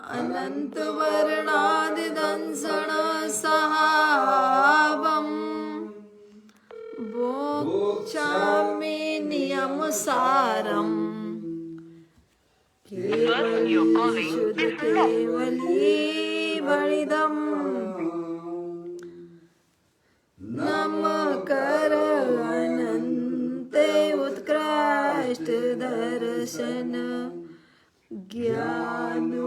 अनन्तवर्णादिदंसनसहावम् भोक्ष्यामि नियमसारम् केवली शुद्ध केवली वणिदम् नमकर अनन्ते उत्कृष्ट दर्शन ज्ञानमर्दन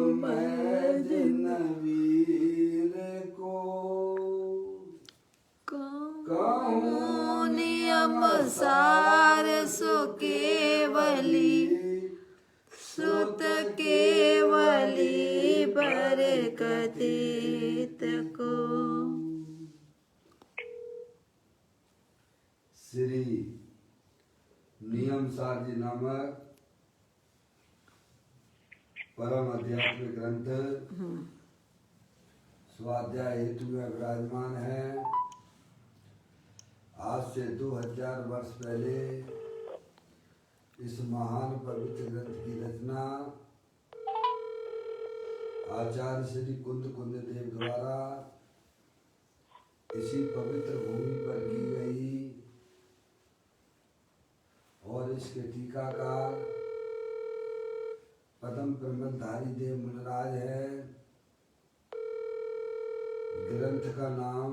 वीर को कहूँ नियम सार सो केवली सुत केवली पर कथित को। श्री नियम सार जी नामक परम आध्यात्मिक ग्रंथ स्वाध्याय हेतु में विराजमान है। आज से 2000 वर्ष पहले इस महान पवित्र ग्रंथ की रचना आचार्य श्री कुंद देव द्वारा इसी पवित्र भूमि पर की गई और इसके टीकाकार पद्म प्रबंधधारी देव मुनराज है। ग्रंथ का नाम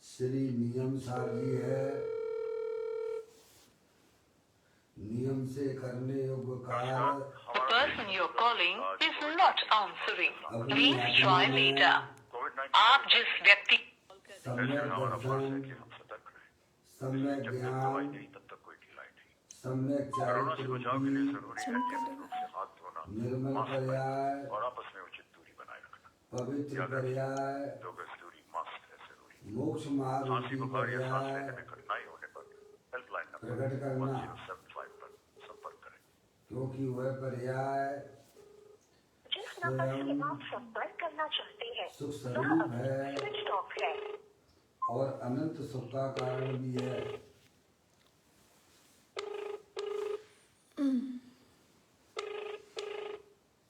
श्री नियम सार जी है। नियम से करने योग्य कार्य The person you're calling is not answering. Please try later. आप जिस व्यक्ति सम्यक दर्शन, सम्यक ज्ञान, सम्यक चारित्र, निर्मल पर्याय, पवित्र पर्याय, मोक्ष मार्ग की पर्याय प्रकट करना, क्योंकि वह पर्याय जिस नंबर से आप संपर्क करना चाहते हैं सुख स्वरूप है स्विच ऑफ है और अनंत सुख का कारण भी है।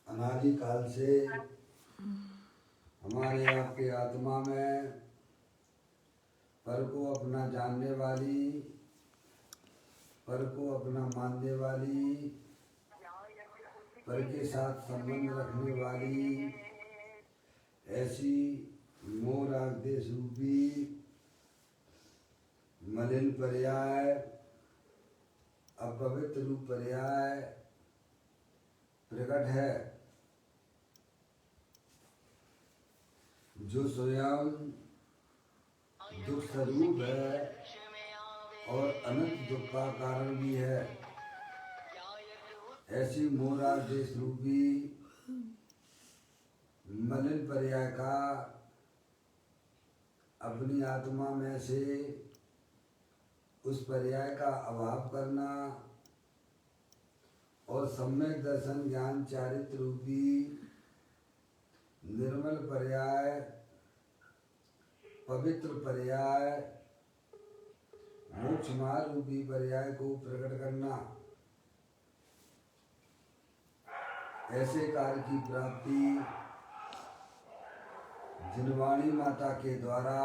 अनादि काल से हमारे आपके आत्मा में पर को अपना जानने वाली, पर को अपना मानने वाली, पर के साथ संबंध रखने वाली ऐसी मोह राग देश रूपी मलिन पर्याय, अपवित्र रूप पर्याय प्रकट है, जो स्वयं दुख स्वरूप है और अनंत दुख का कारण भी है। ऐसी मोरा देश रूपी मलिन पर्याय का अपनी आत्मा में से उस पर्याय का अभाव करना और सम्यक दर्शन ज्ञान चारित्र रूपी निर्मल पर्याय, पवित्र पर्याय, मोक्ष मार्ग रूपी पर्याय को प्रकट करना, ऐसे कार्य की प्राप्ति जिनवाणी माता के द्वारा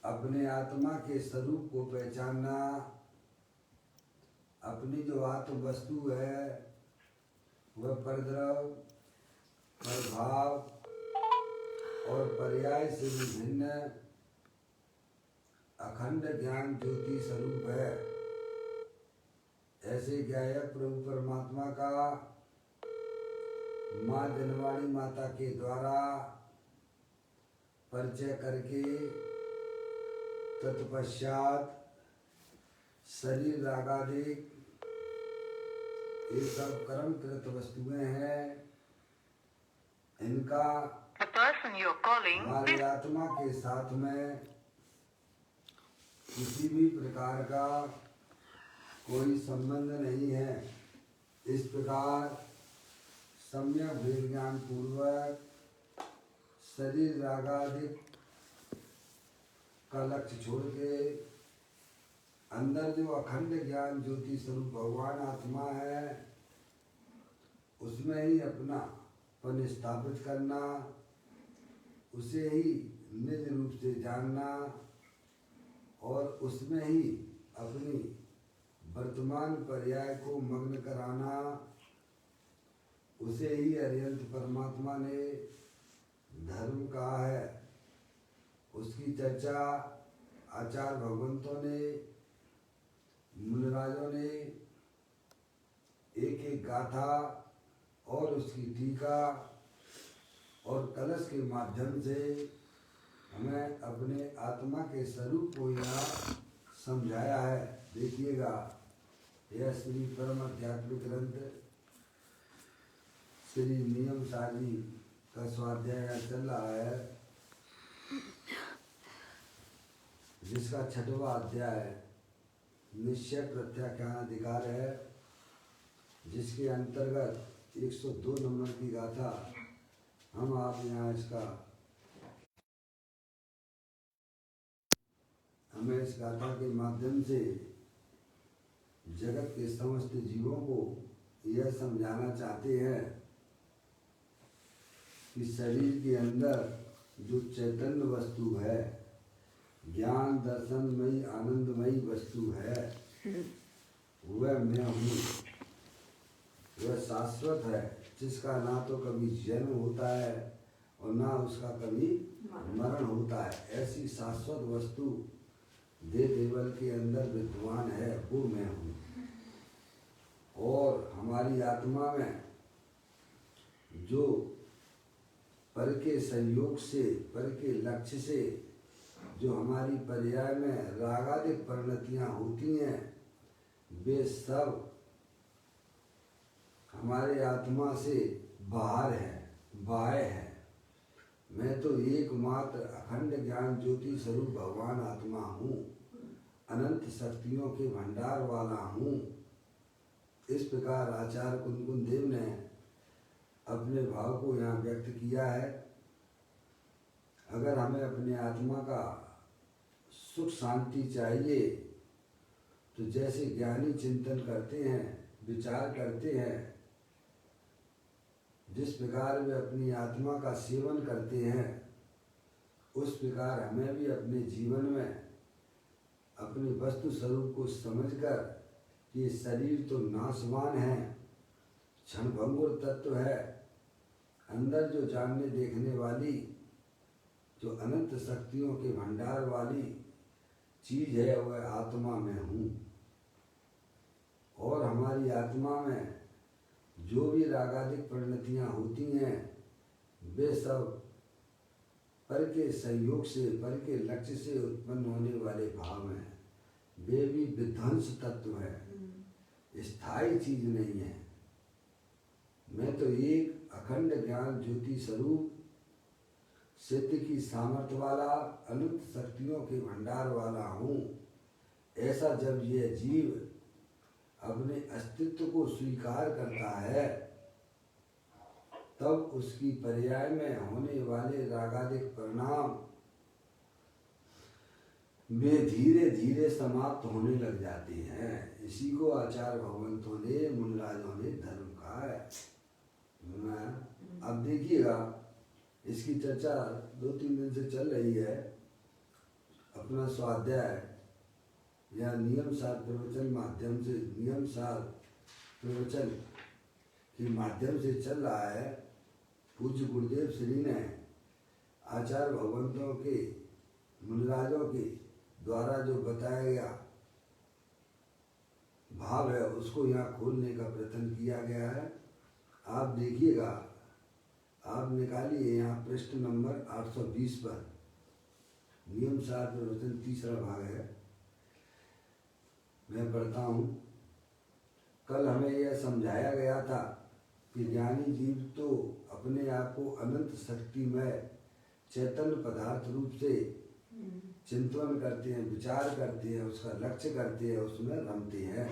अपने आत्मा के स्वरूप को पहचानना, अपनी जो आत्म वस्तु है वह परद्रव, प्रभाव और पर्याय से विभिन्न अखंड ज्ञान ज्योति स्वरूप है। ऐसे ज्ञायक प्रभु परमात्मा का माँ जनवाणी माता के द्वारा परिचय करके तत्पश्चात शरीर रागादिक ये सब कर्मकृत वस्तुएं हैं, इनका The person you're calling हमारी आत्मा के साथ में किसी भी प्रकार का कोई संबंध नहीं है। इस प्रकार सम्यक भेद ज्ञान पूर्वक शरीर रागादिक का लक्ष्य छोड़ के अंदर जो अखंड ज्ञान ज्योति स्वरूप भगवान आत्मा है उसमें ही अपना पन स्थापित करना, उसे ही निज रूप से जानना और उसमें ही अपनी वर्तमान पर्याय को मग्न कराना, उसे ही अरिहंत परमात्मा ने धर्म कहा है। उसकी चर्चा आचार्य भगवंतों ने, मुनिराजों ने एक एक गाथा और उसकी टीका और कलश के माध्यम से हमें अपने आत्मा के स्वरूप को यहाँ समझाया है। देखिएगा, यह श्री परम आध्यात्मिक ग्रंथ श्री नियम सार जी का स्वाध्याय चल रहा है, जिसका 6वां अध्याय निश्चय प्रत्याख्यान अधिकार है, जिसके अंतर्गत 102 नंबर की गाथा हम आप यहाँ हमें इस गाथा के माध्यम से जगत के समस्त जीवों को यह समझाना चाहते हैं कि शरीर के अंदर जो चैतन्य वस्तु है, ज्ञान दर्शनमयी आनंदमयी वस्तु है, वह मैं हूँ, वह शाश्वत है, जिसका ना तो कभी जन्म होता है और ना उसका कभी मरण होता है। ऐसी शाश्वत वस्तु देह देवल के अंदर विद्यमान है, वो मैं हूँ। और हमारी आत्मा में जो पर के संयोग से, पर के लक्ष्य से जो हमारी पर्याय में रागादिक परिणतियाँ होती हैं, वे सब हमारे आत्मा से बाहर है, बाह्य है। मैं तो एकमात्र अखंड ज्ञान ज्योति स्वरूप भगवान आत्मा हूँ, अनंत शक्तियों के भंडार वाला हूँ। इस प्रकार आचार्य कुंदकुंद देव ने अपने भाव को यहाँ व्यक्त किया है। अगर हमें अपने आत्मा का सुख शांति चाहिए तो जैसे ज्ञानी चिंतन करते हैं, विचार करते हैं, जिस प्रकार वे अपनी आत्मा का सेवन करते हैं, उस प्रकार हमें भी अपने जीवन में अपने वस्तु स्वरूप को समझकर कि शरीर तो नाशवान है, क्षणभंगुर तत्व है, अंदर जो जानने देखने वाली, जो अनंत शक्तियों के भंडार वाली चीज है, वह आत्मा में हूँ। और हमारी आत्मा में जो भी रागादिक परिणतियाँ होती हैं, वे सब पर के संयोग से, पर के लक्ष्य से उत्पन्न होने वाले भाव हैं। वे भी विध्वंस तत्व है, स्थायी चीज नहीं है। मैं तो एक अखंड ज्ञान ज्योति स्वरूप, सिद्ध की सामर्थ्य वाला, अनंत शक्तियों के भंडार वाला हूँ। ऐसा जब यह जीव अपने अस्तित्व को स्वीकार करता है, तब उसकी पर्याय में होने वाले रागादिक परिणाम वे धीरे धीरे समाप्त होने लग जाते हैं। इसी को आचार्य भगवंतों ने, मुनिराजों ने धर्म कहा है। अब देखिएगा, इसकी चर्चा 2-3 दिन से चल रही है। अपना स्वाध्याय या नियम सार प्रवचन माध्यम से, नियम सार प्रवचन के माध्यम से चल रहा है। पूज्य गुरुदेव श्री ने आचार्य भगवंतों के, मुनिराजों के द्वारा जो बताया गया भाव है, उसको यहाँ खोलने का प्रयत्न किया गया है। आप देखिएगा, आप निकालिए यहाँ पृष्ठ नंबर 820 पर, नियम सार प्रवचन 3रा भाग है। मैं पढ़ता हूँ। कल हमें यह समझाया गया था कि ज्ञानी जीव तो अपने आप को अनंत शक्ति में चैतन्य पदार्थ रूप से चिंतन करते हैं, विचार करते हैं, उसका लक्ष्य करते हैं, उसमें रमते हैं।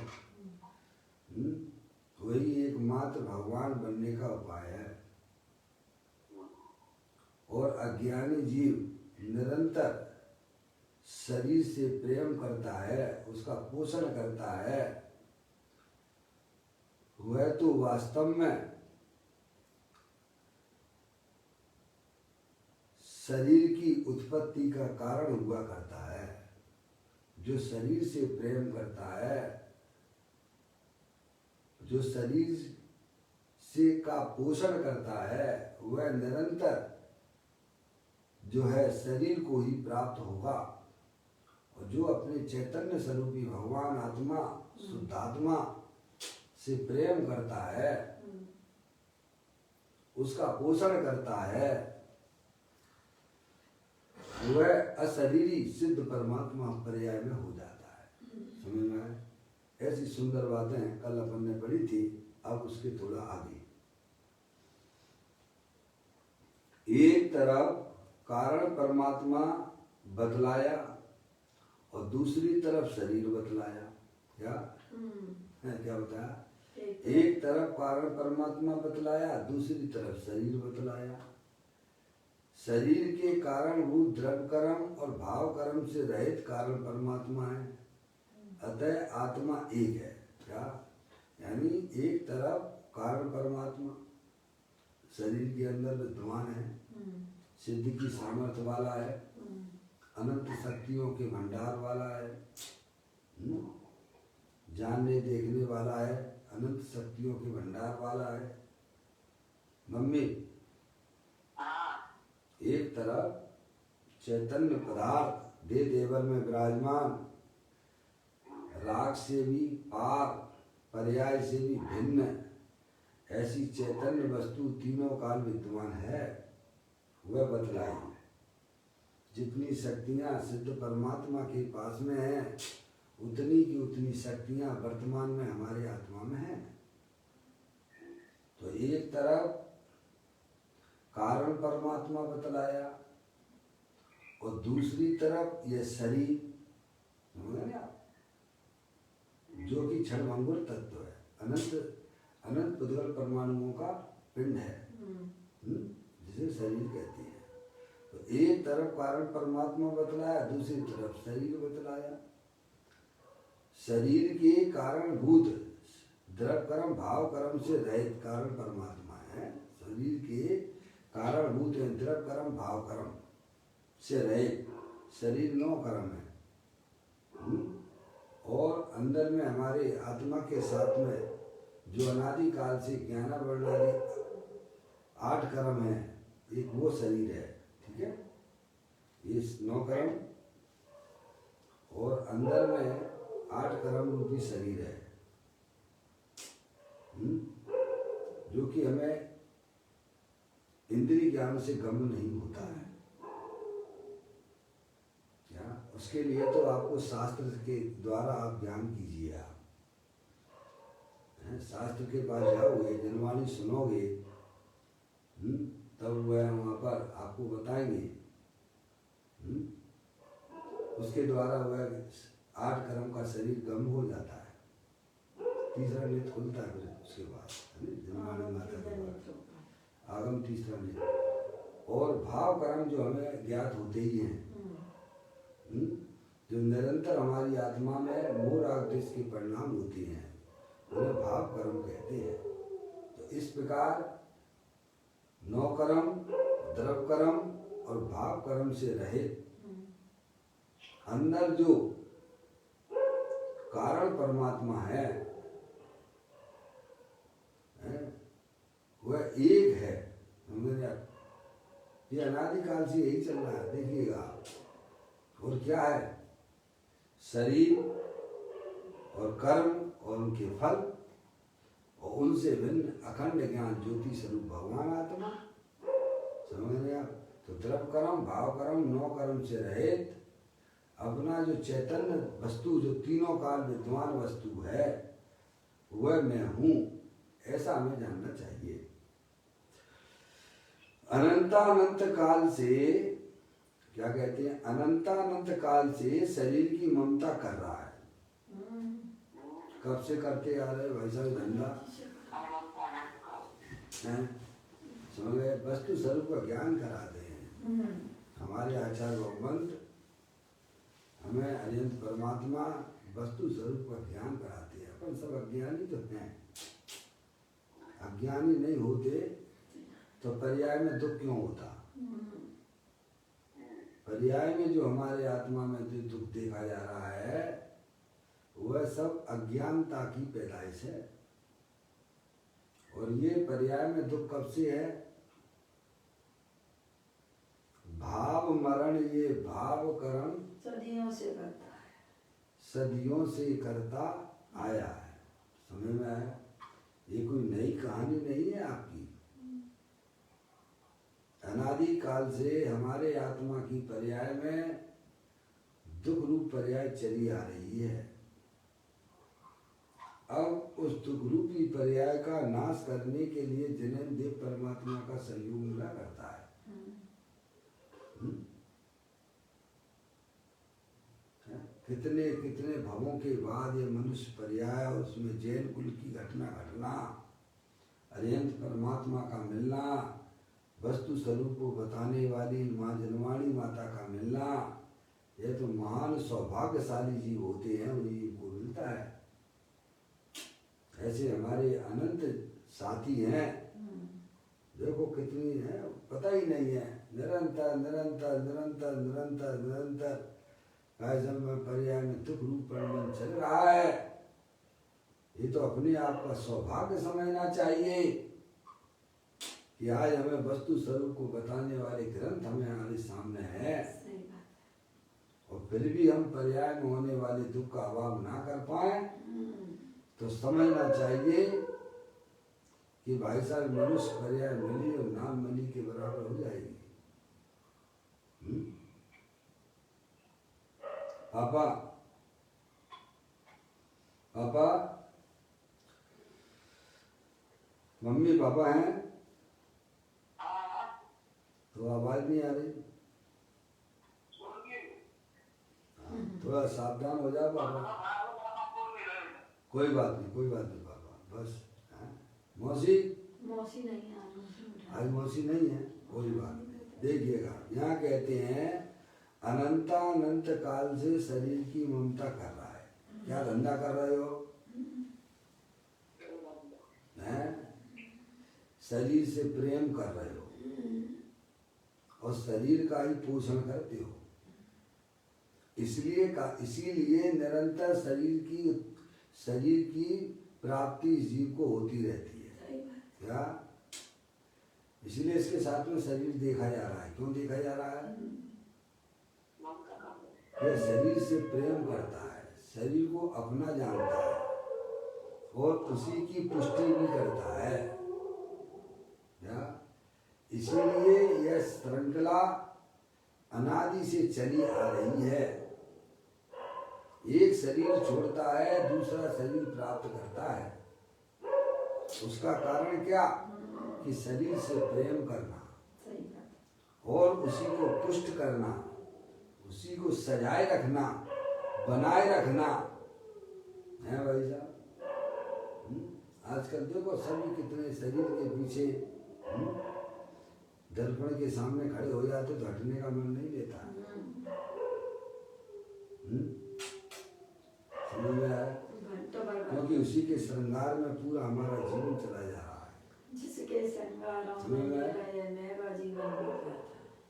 वही एकमात्र भगवान बनने का उपाय है। और अज्ञानी जीव निरंतर शरीर से प्रेम करता है, उसका पोषण करता है। वह तो वास्तव में शरीर की उत्पत्ति का कारण हुआ करता है। जो शरीर से प्रेम करता है, जो शरीर से का पोषण करता है, वह निरंतर जो है शरीर को ही प्राप्त होगा। और जो अपने चैतन्य स्वरूपी भगवान आत्मा शुद्धात्मा से प्रेम करता है, उसका पोषण करता है, वह अशरीरी सिद्ध परमात्मा पर्याय में हो जाता है। समझ में आए? ऐसी सुंदर बातें कल अपन ने पढ़ी थी, अब उसके थोड़ा आगे। एक तरफ कारण परमात्मा बतलाया और दूसरी तरफ शरीर बतलाया। क्या बताया? एक तरफ कारण परमात्मा बतलाया, दूसरी तरफ शरीर बतलाया। शरीर के कारणभूत द्रव्य कर्म और भाव कर्म से रहित कारण परमात्मा है। अतः आत्मा एक है। क्या? यानी एक तरफ कारण परमात्मा शरीर के अंदर विद्यमान है, सिद्धि की सामर्थ्य वाला है, अनंत शक्तियों के भंडार वाला है, जानने देखने वाला है, अनंत शक्तियों के भंडार वाला है। मम्मी, एक तरफ चैतन्य पदार्थ दे देवर में विराजमान, राग से भी पार, पर्याय से भी भिन्न ऐसी चैतन्य वस्तु तीनों काल विद्यमान है, वह बतलाई। जितनी शक्तियां सिद्ध परमात्मा के पास में है, उतनी की उतनी शक्तियां वर्तमान में हमारे आत्मा में है। तो एक तरफ कारण परमात्मा बतलाया और दूसरी तरफ यह शरीर, समझ आप, जो कि क्षणभंगुर तत्व है, अनंत पुद्गल परमाणुओं का पिंड है, जिसे शरीर कहते हैं। तो एक तरफ कारण परमात्मा बतलाया, दूसरी तरफ शरीर बतलाया। शरीर के कारणभूत द्रव्य कर्म भाव कर्म से रहित कारण परमात्मा है। शरीर के कारणभूत द्रव्य कर्म भाव कर्म से रहित शरीर 9 कर्म है। और अंदर में हमारे आत्मा के साथ में जो अनादि काल से ज्ञान वर्णादि 8 कर्म है, एक वो शरीर है। ठीक है, ये 9 कर्म और अंदर में 8 कर्म रूपी शरीर है, जो कि हमें इंद्रिय ज्ञान से गम्य नहीं होता है। क्या? उसके लिए तो आपको शास्त्र के द्वारा आप ज्ञान कीजिए। आप शास्त्र के पास जाओगे, जनवाणी सुनोगे, तब वह वहाँ पर आपको बताएंगे। उसके द्वारा वह 8 कर्म का शरीर गम्य हो जाता है। तीसरा नेत्र खुलता है फिर उसके बाद, जनवाणी माता के बाद आगम तीसरा नेत्र। और भाव कर्म जो हमें ज्ञात होते ही हैं, जो निरंतर हमारी आत्मा में मोह राग द्वेष के परिणाम होते हैं, उन्हें भाव कर्म कहते हैं। तो इस प्रकार 9 कर्म द्रव्य कर्म और भाव कर्म से रहित अंदर जो कारण परमात्मा है, वह एक है। ये अनादिकाल से यही चल रहा है, देखिएगा। और क्या है? शरीर और कर्म और उनके फल और उनसे भिन्न अखंड ज्ञान ज्योति स्वरूप भगवान आत्मा। समझ रहे आप? तो द्रव्य कर्म भाव कर्म 9 कर्म से रहित अपना जो चैतन्य वस्तु, जो तीनों काल विद्यमान वस्तु है, वह मैं हूँ, ऐसा हमें जानना चाहिए। अनंतानंत काल से, क्या कहते हैं, अनंतानंत काल से शरीर की ममता कर रहा है। कब से करते आ रहे भाई साहब धंधा? समझ गए? वस्तु स्वरूप का ज्ञान कराते हैं हमारे आचार्य भगवंत, हमें अनंत परमात्मा वस्तु स्वरूप का ज्ञान कराते हैं। अपन सब अज्ञानी तो हैं। अज्ञानी नहीं होते तो पर्याय में दुख क्यों होता? पर्याय में जो हमारे आत्मा में जो दुख देखा जा रहा है वह सब अज्ञानता की पैदाइश है। और ये पर्याय में दुख कब से है? भाव मरण, ये भाव कर्म सदियों से करता है, सदियों से करता आया है। समझ में आया? ये कोई नई कहानी नहीं है आपकी। अनादि काल से हमारे आत्मा की पर्याय में दुख रूप पर्याय चली आ रही है। अब उस दुख रूपी पर्याय का नाश करने के लिए जिन्हें देव परमात्मा का सहयोग मिला करता है। कितने कितने भवों के बाद ये मनुष्य पर्याय, उसमें जैन कुल की घटना, अरिहंत परमात्मा का मिलना, वस्तु स्वरूप को बताने वाली माँ जनवाणी माता का मिलना, ये तो महान सौभाग्यशाली जीव होते हैं, उन्हीं को मिलता है। ऐसे हमारे अनंत साथी हैं, देखो कितनी है पता ही नहीं है। निरंतर निरंतर निरंतर निरंतर निरंतर में पर्याय में दुख रूप परिणाम चल रहा है। ये तो अपने आप का सौभाग्य समझना चाहिए कि आज हमें वस्तु स्वरूप को बताने वाले ग्रंथ हमें हमारे सामने है, और फिर भी हम पर्याय में होने वाले दुख का अभाव ना कर पाए तो समझना चाहिए कि भाई साहब मनुष्य पर्याय मिली और नाम मिली के बराबर हो जाएगी। पापा पापा मम्मी पापा हैं तो आवाज नहीं आ रही, थोड़ा सावधान हो जाओ पापा। कोई बात नहीं पापा, बस। मौसी नहीं, आज मौसी नहीं है, कोई बात नहीं। देखिएगा यहाँ कहते हैं अनंतानंत काल से शरीर की ममता कर रहा है। क्या धंधा कर रहे हो? हैं? शरीर से प्रेम कर रहे हो और शरीर का ही पोषण करते हो। इसीलिए निरंतर शरीर की प्राप्ति जीव को होती रहती है। क्या? इसलिए इसके साथ में शरीर देखा जा रहा है। क्यों देखा जा रहा है? यह शरीर से प्रेम करता है, शरीर को अपना जानता है और उसी की पुष्टि भी करता है। क्या? इसीलिए यह श्रृंखला अनादि से चली आ रही है। एक शरीर छोड़ता है, दूसरा शरीर प्राप्त करता है। उसका कारण क्या? कि शरीर से प्रेम करना और उसी को पुष्ट करना, उसी को सजाए रखना, बनाए रखना है भाई साहब। आजकल देखो सभी कितने शरीर के पीछे दर्पण के सामने खड़े हो जाते तो हटने का मन नहीं लेता। समझ में आया? क्योंकि उसी के श्रृंगार में पूरा हमारा जीवन चला जा रहा है। जिसके श्रृंगार में जीवन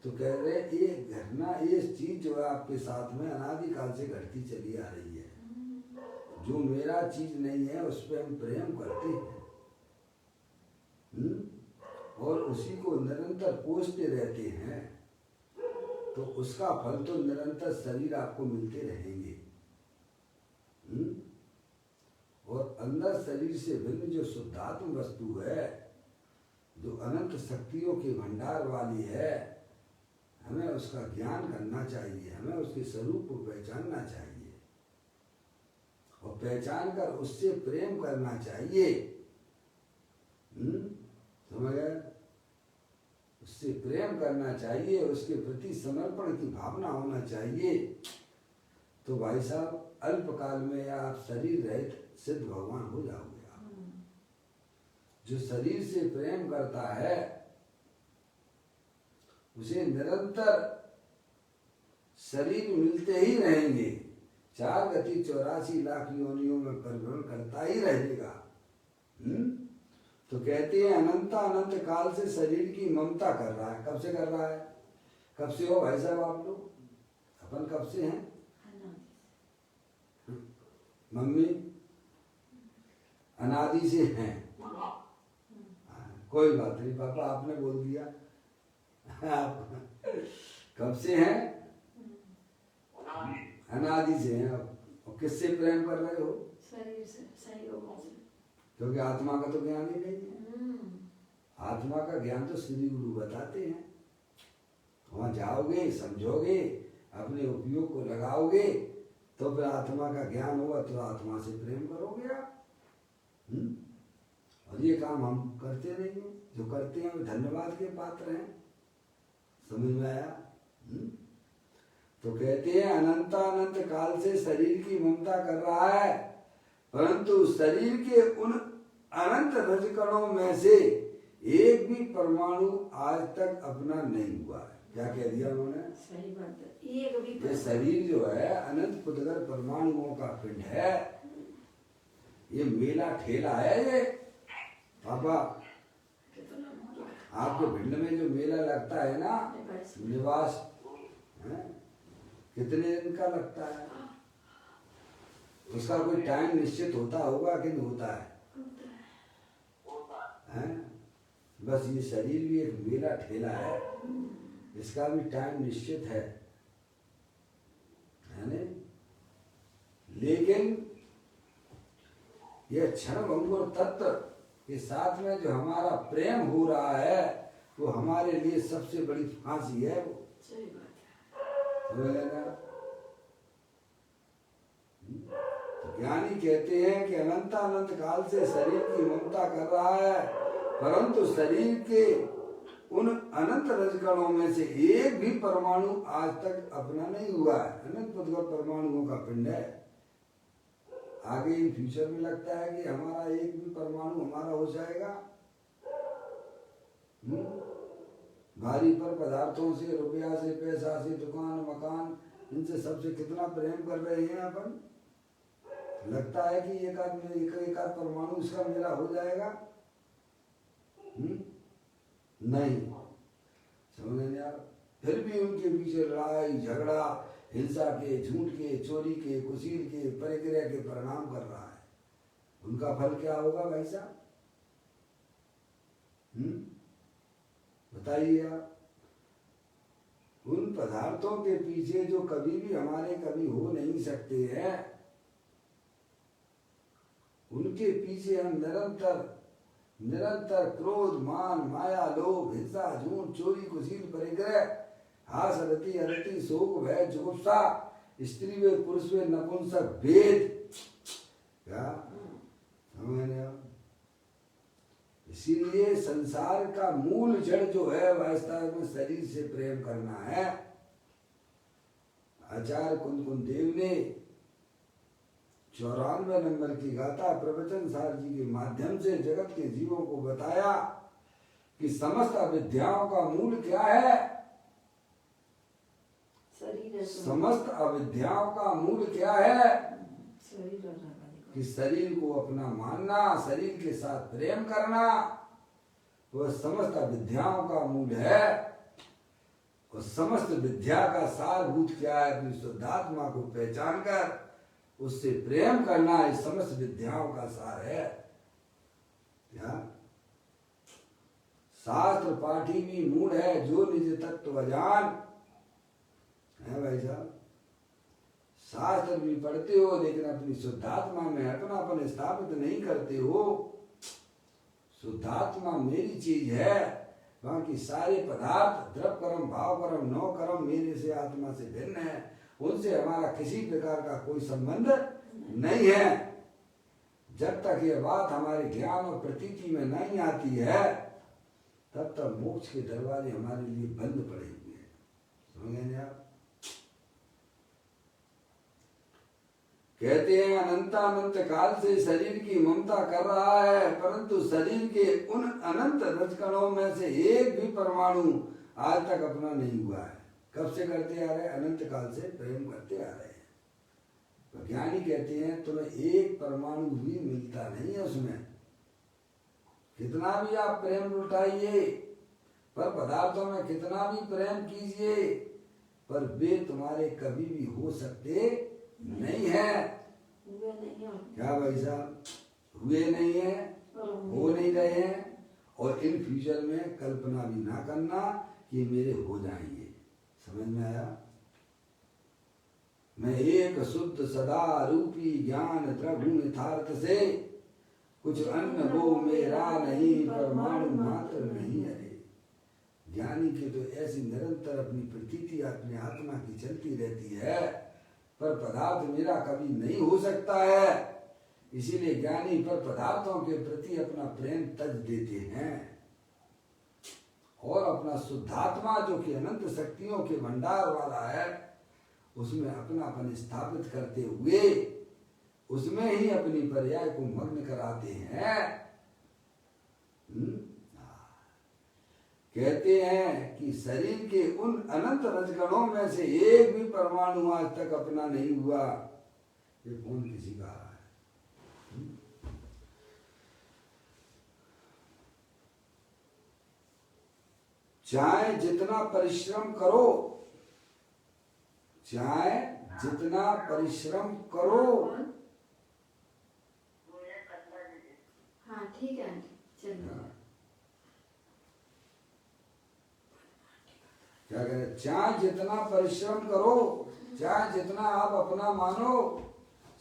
तो कह रहे ये घटना, ये चीज जो है आपके साथ में अनादिकाल से घटती चली आ रही है। जो मेरा चीज नहीं है उस पर हम प्रेम करते हैं और उसी को निरंतर पोषते रहते हैं, तो उसका फल तो निरंतर शरीर आपको मिलते रहेंगे। और अंदर शरीर से भिन्न जो शुद्धात्म वस्तु है, जो अनंत शक्तियों के भंडार वाली है, हमें उसका ज्ञान करना चाहिए, हमें उसके स्वरूप को पहचानना चाहिए और पहचान कर उससे प्रेम करना चाहिए। समझ गए? उससे प्रेम करना चाहिए, उसके प्रति समर्पण की भावना होना चाहिए। तो भाई साहब अल्पकाल में आप शरीर रहित सिद्ध भगवान हो जाओगे। जो शरीर से प्रेम करता है उसे निरंतर शरीर मिलते ही रहेंगे। 4 गति 84 लाख योनियों में परिभ्रमण करता ही रहेगा। तो कहते हैं अनंत काल से शरीर की ममता कर रहा है। कब से कर रहा है? कब से हो भाई साहब आप लोग? अपन कब से हैं? मम्मी अनादि से हैं। कोई बात नहीं पापा, आपने बोल दिया। आप कब से हैं? अनादि से हैं। और किससे प्रेम कर रहे हो? शरीर से, संयोगों से। क्योंकि आत्मा का तो ज्ञान ही नहीं है। आत्मा का ज्ञान तो श्री गुरु बताते हैं। वहां जाओगे, समझोगे, अपने उपयोग को लगाओगे, तो फिर आत्मा का ज्ञान होगा तो आत्मा से प्रेम करोगे आप। और ये काम हम करते नहीं हैं। जो करते हैं वो धन्यवाद के पात्र हैं। समझ में आया? तो कहते हैं अनंत अनंत काल से शरीर की ममता कर रहा है, परंतु शरीर के उन अनंत रजकणों में से एक भी परमाणु आज तक अपना नहीं हुआ है। क्या कह दिया उन्होंने? सही बात है। एक भी ये शरीर जो है अनंत पुद्गल परमाणुओं का पिंड है। ये मेला ठेला है ये पापा। आपके भिंड में जो मेला लगता है ना, निवास है, कितने दिन का लगता है? उसका कोई टाइम निश्चित होता होगा कि नहीं होता है? हैं? बस ये शरीर भी एक मेला ठेला है, इसका भी टाइम निश्चित है नहीं? लेकिन यह क्षण भंगुर तत्व के साथ में जो हमारा प्रेम हो रहा है वो हमारे लिए सबसे बड़ी फांसी है। वो सही बात है। ज्ञानी कहते हैं कि अनंत अनंत काल से शरीर की ममता कर रहा है, परंतु शरीर के उन अनंत रजकणों में से एक भी परमाणु आज तक अपना नहीं हुआ है। अनंत पुद्गल परमाणुओं का पिंड है। आगे इन फ्यूचर में लगता है कि हमारा एक भी परमाणु हमारा हो जाएगा। भारी पर पदार्थों से, रुपया से, पैसा से, दुकान मकान, इनसे सबसे कितना प्रेम कर रहे हैं अपन। लगता है कि एक आध परमाणु इसका मेरा हो जाएगा। नहीं समझ नहीं आ। फिर भी उनके पीछे लड़ाई झगड़ा, हिंसा के, झूठ के, चोरी के, कुसील के, परिक्रिया के परिणाम कर रहा है। उनका फल क्या होगा भाई साहब? बताइए आप। उन पदार्थों के पीछे जो कभी भी हमारे कभी हो नहीं सकते हैं, उनके पीछे हम निरंतर क्रोध, मान, माया, लोभ, हिंसा, झूठ, चोरी, कुसील, परिग्रह, हास, रति, अरति, शोक, भय, जुगुप्सा, स्त्री व पुरुष व नपुंसक भेद, क्या समझने? इसीलिए संसार का मूल जड़ जो है वास्तव में शरीर से प्रेम करना है। आचार्य कुंदकुंद देव ने 94 नंबर की गाथा प्रवचन सार जी के माध्यम से जगत के जीवों को बताया कि समस्त अविद्याओं का मूल क्या है। समस्त अविद्याओं का मूल क्या है? कि शरीर को अपना मानना, शरीर के साथ प्रेम करना, वह समस्त अविद्याओं का मूल है। और समस्त विद्या का सारभूत क्या है? अपनी शुद्धात्मा को पहचान कर उससे प्रेम करना इस समस्त विद्याओं का सार है। क्या? शास्त्र पाठी भी मूढ़ है जो निज तत्व अजान है भाई साहब। शास्त्र भी पढ़ते हो लेकिन अपनी शुद्धात्मा में अपनापन स्थापित नहीं करते हो। शुद्धात्मा मेरी चीज है, बाकी सारे पदार्थ द्रव कर्म, भाव कर्म, नौ कर्म मेरे से, आत्मा से भिन्न है। उनसे हमारा किसी प्रकार का कोई संबंध नहीं है। जब तक ये बात हमारे ज्ञान और प्रतीति में नहीं आती है तब तक मोक्ष के दरवाजे हमारे लिए बंद पड़े हुए हैं। समझेंगे आप? कहते हैं अनंत अनंत काल से शरीर की ममता कर रहा है, परंतु शरीर के उन अनंत रजकणों में से एक भी परमाणु आज तक अपना नहीं हुआ है। कब से करते आ रहे? अनंत काल से प्रेम करते आ रहे हैं। ज्ञानी कहते हैं तुम्हें एक परमाणु भी मिलता नहीं है उसमें। कितना भी आप प्रेम लुटाइए पर पदार्थों में कितना भी प्रेम कीजिए, पर वे तुम्हारे कभी भी हो सकते नहीं है। हुए नहीं हो, क्या भाई साहब, हुए नहीं है, हो नहीं रहे हैं, और इन फ्यूचर में कल्पना भी ना करना कि मेरे हो जाएंगे। समझ में आया? मैं एक शुद्ध सदा रूपी ज्ञान द्रव्य यथार्थ से कुछ अन्न वो मेरा नहीं, परमाणु मात्र नहीं। अरे ज्ञानी के तो ऐसी निरंतर अपनी प्रतीति अपने आत्मा की चलती रहती है, पर पदार्थ मेरा कभी नहीं हो सकता है। इसीलिए ज्ञानी पर पदार्थों के प्रति अपना प्रेम तज देते हैं, और अपना शुद्धात्मा जो कि अनंत शक्तियों के भंडार वाला है, उसमें अपनापन स्थापित करते हुए उसमें ही अपनी पर्याय को मग्न कराते हैं। कहते हैं कि शरीर के उन अनंत रजगणों में से एक भी परमाणु आज तक अपना नहीं हुआ। ये कौन किसी का है? चाहे जितना परिश्रम करो, चाहे जितना परिश्रम करो। हाँ ठीक है आंटी, चलिए। क्या कह रहे? चाहे जितना परिश्रम करो, चाहे जितना आप अपना मानो,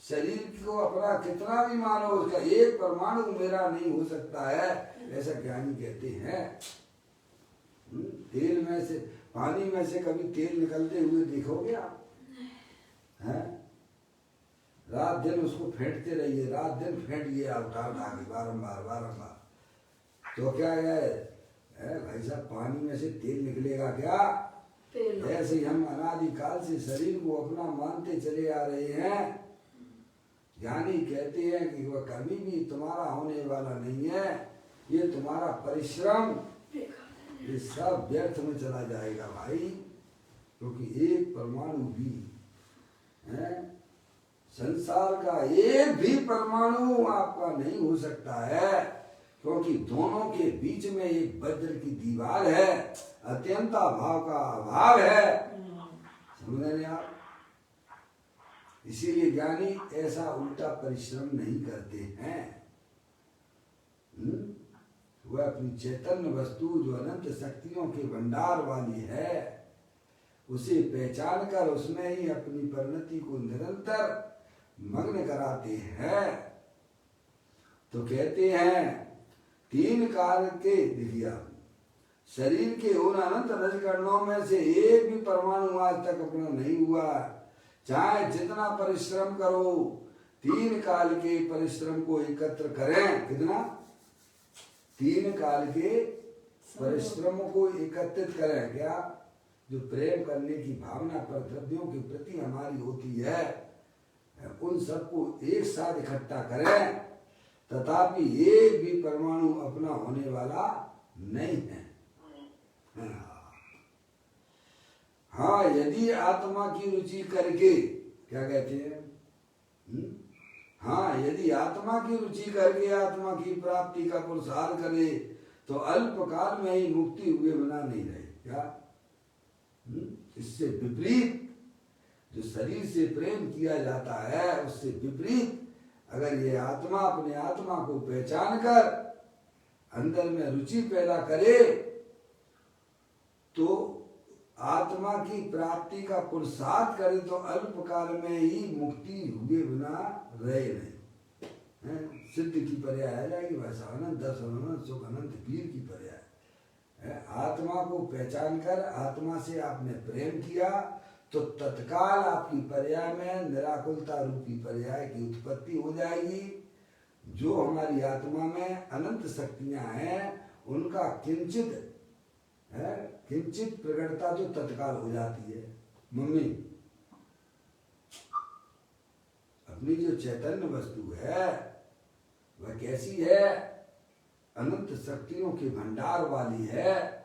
शरीर को अपना कितना भी मानो, उसका एक परमाणु मेरा नहीं हो सकता है, ऐसा ज्ञानी कहते हैं। तेल में से, पानी में से कभी तेल निकलते हुए देखोगे आप? हैं? रात दिन उसको फेंटते रहिए, रात दिन फेंटिए आप, उठा उठा के बारम्बार बारम्बार, तो क्या है भाई साहब, पानी में से तेल निकलेगा क्या? ऐसे ही हम अनादिकाल से शरीर को अपना मानते चले आ रहे हैं। ज्ञानी कहते हैं कि वह कभी भी तुम्हारा होने वाला नहीं है, ये तुम्हारा परिश्रम ये सब व्यर्थ में चला जाएगा भाई, क्योंकि एक परमाणु भी है, संसार का एक भी परमाणु आपका नहीं हो सकता है, क्योंकि दोनों के बीच में एक वज्र की दीवार है, अत्यंता भाव का अभाव है। समझ रहे आप? इसीलिए ज्ञानी ऐसा उल्टा परिश्रम नहीं करते हैं। वह अपनी चैतन्य वस्तु जो अनंत शक्तियों के भंडार वाली है, उसे पहचान कर उसमें ही अपनी परिणति को निरंतर मग्न कराते हैं। तो कहते हैं तीन काल के, देखिए शरीर के उन अनंत रजकणों में से एक भी परमाणु आज तक अपना नहीं हुआ। चाहे जितना परिश्रम करो, तीन काल के परिश्रम को एकत्र करें। कितना? तीन काल के परिश्रम को एकत्रित करें। क्या? जो प्रेम करने की भावना पर द्रव्यों के प्रति हमारी होती है, उन सबको एक साथ इकट्ठा करें, तथापि एक भी परमाणु अपना होने वाला नहीं है। हाँ, यदि आत्मा की रुचि करके, क्या कहते हैं? हाँ, यदि आत्मा की रुचि करके आत्मा की प्राप्ति का पुरुषार्थ करे, तो अल्प काल में ही मुक्ति हुए बिना नहीं रहे। क्या? इससे विपरीत जो शरीर से प्रेम किया जाता है, उससे विपरीत अगर ये आत्मा अपने आत्मा को पहचान कर अंदर में रुचि पैदा करे, तो आत्मा की प्राप्ति का पुरुषार्थ करे, तो अल्प काल में ही मुक्ति हुए बिना रहे नहीं। सिद्ध की पर्याय आ जाएगी वैसा, अनंत दर्शन अनंत सुख अनंत वीर की पर्याय। आत्मा को पहचान कर आत्मा से आपने प्रेम किया, तो तत्काल आपकी पर्याय में निराकुलता रूपी पर्याय की उत्पत्ति हो जाएगी। जो हमारी आत्मा में अनंत शक्तियां हैं, उनका किंचित प्रकटता जो तत्काल हो जाती है। मम्मी, अपनी जो चैतन्य वस्तु है वह कैसी है? अनंत शक्तियों के भंडार वाली है।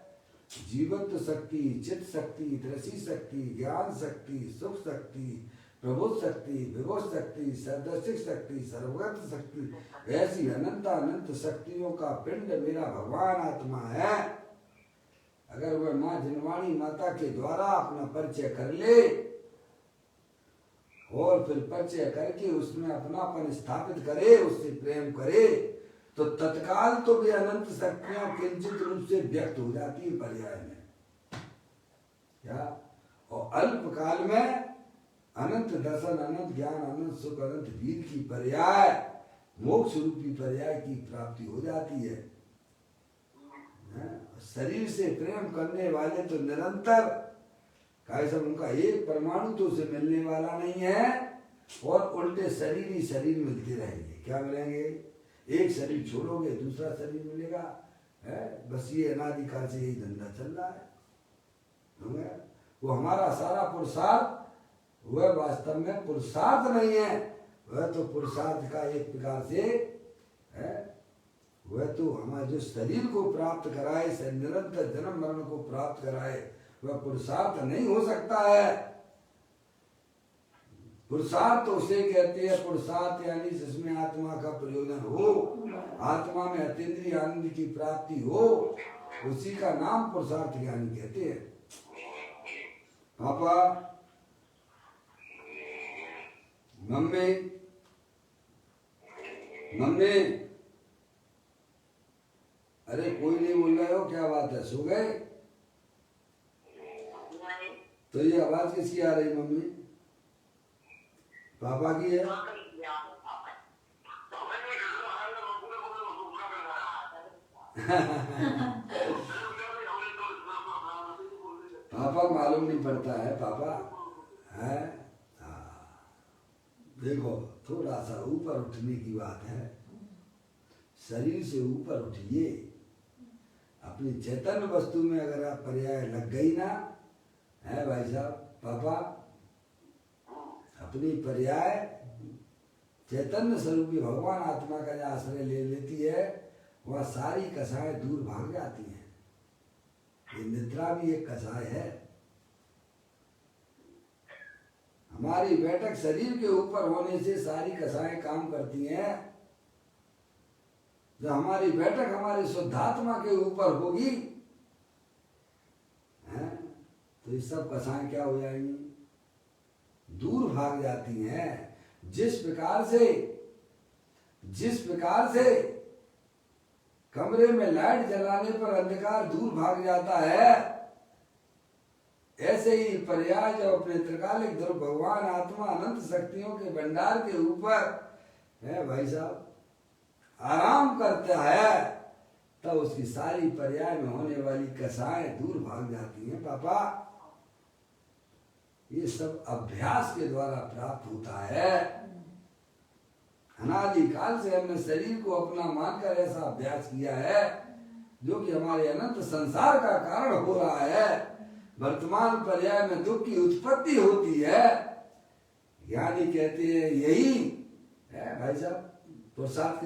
जीवत्व शक्ति, चित्त शक्ति, दृष्टि शक्ति, ज्ञान शक्ति, सुख शक्ति, प्रबोध शक्ति, विभोध शक्ति, सर्वदर्शिक शक्ति, सर्वगत शक्ति, ऐसी अनंत अनंत शक्तियों का पिंड मेरा भगवान आत्मा है। अगर वह माँ जनवाणी माता के द्वारा अपना परिचय कर ले और फिर परिचय करके उसमें अपनापन स्थापित करे, उससे प्रेम करे, तो तत्काल तो भी अनंत शक्तियां किंचित रूप से व्यक्त हो जाती है पर्याय में, क्या? और अल्प काल में अनंत दर्शन, अनंत ज्ञान, अनंत सुख, अनंत वीर की पर्याय, मोक्ष रूपी पर्याय की प्राप्ति हो जाती है। शरीर से प्रेम करने वाले तो निरंतर कैसे उनका एक परमाणु तो उसे मिलने वाला नहीं है, और उल्टे शरीर ही शरीर मिलते रहेंगे। क्या मिलेंगे? एक शरीर छोड़ोगे दूसरा शरीर मिलेगा, है? बस ये अनादिकाल से यही धंधा चल रहा है। वो हमारा सारा पुरुषार्थ वह वास्तव में पुरुषार्थ नहीं है, वह तो पुरुषार्थ का एक प्रकार से है, वह तो हमारे जो शरीर को प्राप्त कराए, निरंतर जन्म मरण को प्राप्त कराए, वह पुरुषार्थ नहीं हो सकता है। पुरुषार्थ तो उसे कहते हैं, पुरुषार्थ यानी जिसमें आत्मा का प्रयोजन हो, आत्मा में अतीन्द्रिय आनंद की प्राप्ति हो, उसी का नाम पुरुषार्थ ज्ञानी कहते हैं। पापा, मम्मी, मम्मी, अरे कोई नहीं बोल रहे हो, क्या बात है, सो गए? तो ये आवाज किसकी आ रही मम्मी? पापा की है? पापा मालूम नहीं पड़ता है, पापा है। देखो थोड़ा सा ऊपर उठने की बात है, शरीर से ऊपर उठिए, अपनी चैतन्य वस्तु में अगर आप पर्याय लग गई ना, है भाई साहब, पापा अपनी पर्याय चैतन्य स्वरूपी भगवान आत्मा का जो आश्रय ले लेती है, वह सारी कसाएं दूर भाग जाती हैं। ये निद्रा भी एक कसाय है। हमारी बैठक शरीर के ऊपर होने से सारी कसाएं काम करती हैं। जब हमारी बैठक हमारी शुद्धात्मा के ऊपर होगी, है, तो ये सब कसाएं क्या हो जाएंगी? दूर भाग जाती हैं। जिस प्रकार से कमरे में लाइट जलाने पर अंधकार दूर भाग जाता है, ऐसे ही पर्याय जब अपने त्रिकालिक ध्रुव भगवान आत्मा अनंत शक्तियों के भंडार के ऊपर है भाई साहब आराम करता है, तब उसकी सारी पर्याय में होने वाली कसाएं दूर भाग जाती हैं। पापा ये सब अभ्यास के द्वारा प्राप्त होता है। अनादिकाल से हमने शरीर को अपना मानकर ऐसा अभ्यास किया है जो कि हमारे अनंत संसार का कारण हो रहा है। वर्तमान पर्याय में दुख की उत्पत्ति होती है। ज्ञानी कहते हैं यही है भाई साहब। पुरुषार्थ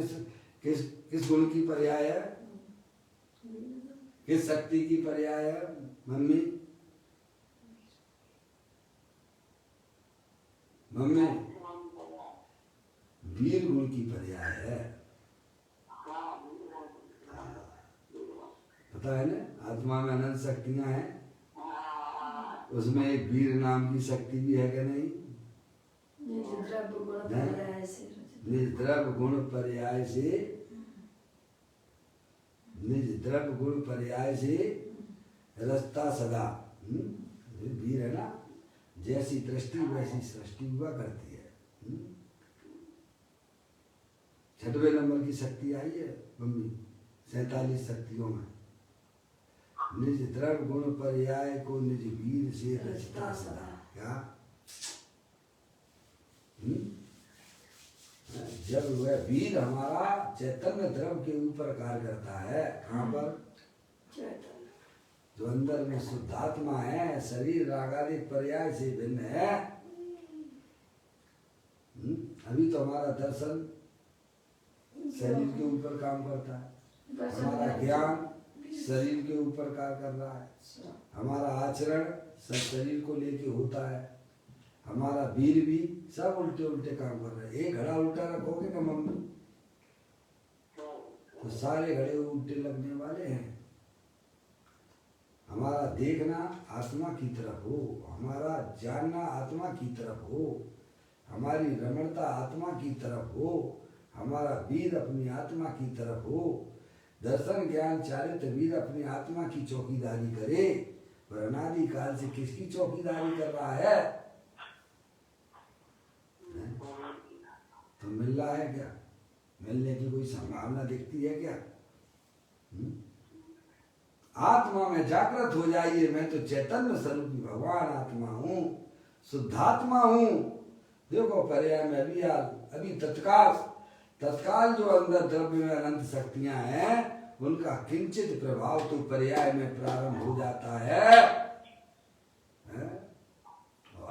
किस गुण की पर्याय है? किस शक्ति की पर्याय है मम्मी? मम्मी वीर गुण की पर्याय है। पता है ना, आत्मा में अनंत शक्तियां हैं, उसमें एक वीर नाम की शक्ति भी है कि नहीं? निज द्रव्य गुण पर्याय से रस्ता सदा। वीर है ना, जैसी दृष्टि वैसी सृष्टि हुआ करती है। 6वें नंबर की शक्ति आई है मम्मी 47 शक्तियों में। निज द्रव्य गुण पर्याय को निज वीर से रचता सदा। क्या? जब वह वीर हमारा चैतन्य द्रव्य के ऊपर कार्य करता है, कहाँ पर? जो अंदर में शुद्धात्मा है, शरीर रागादिक पर्याय से भिन्न है। अभी तो हमारा दर्शन शरीर के ऊपर काम करता है, हमारा ज्ञान शरीर के ऊपर कार्य कर रहा है, हमारा आचरण सब शरीर को लेके होता है, हमारा वीर भी सब उल्टे उल्टे काम कर रहे हैं। एक घड़ा उल्टा रखोगे ना मम्मी, तो सारे घड़े उल्टे लगने वाले हैं। हमारा देखना आत्मा की तरफ हो, हमारा जानना आत्मा की तरफ हो, हमारी रमणता आत्मा की तरफ हो, हमारा वीर अपनी आत्मा की तरफ हो। दर्शन ज्ञान चारित्र वीर अपनी आत्मा की चौकीदारी करे, पर अनादि काल से किसकी चौकीदारी कर रहा है? तो मिल रहा है क्या? मिलने की कोई संभावना दिखती है क्या? आत्मा में जागृत हो जाइए। मैं तो चैतन्य स्वरूपी भगवान आत्मा हूँ, शुद्धात्मा हूँ। देखो पर्याय में अभी तत्काल जो अंदर द्रव्य में अनंत शक्तियां हैं, उनका किंचित प्रभाव तो पर्याय में प्रारंभ हो जाता है।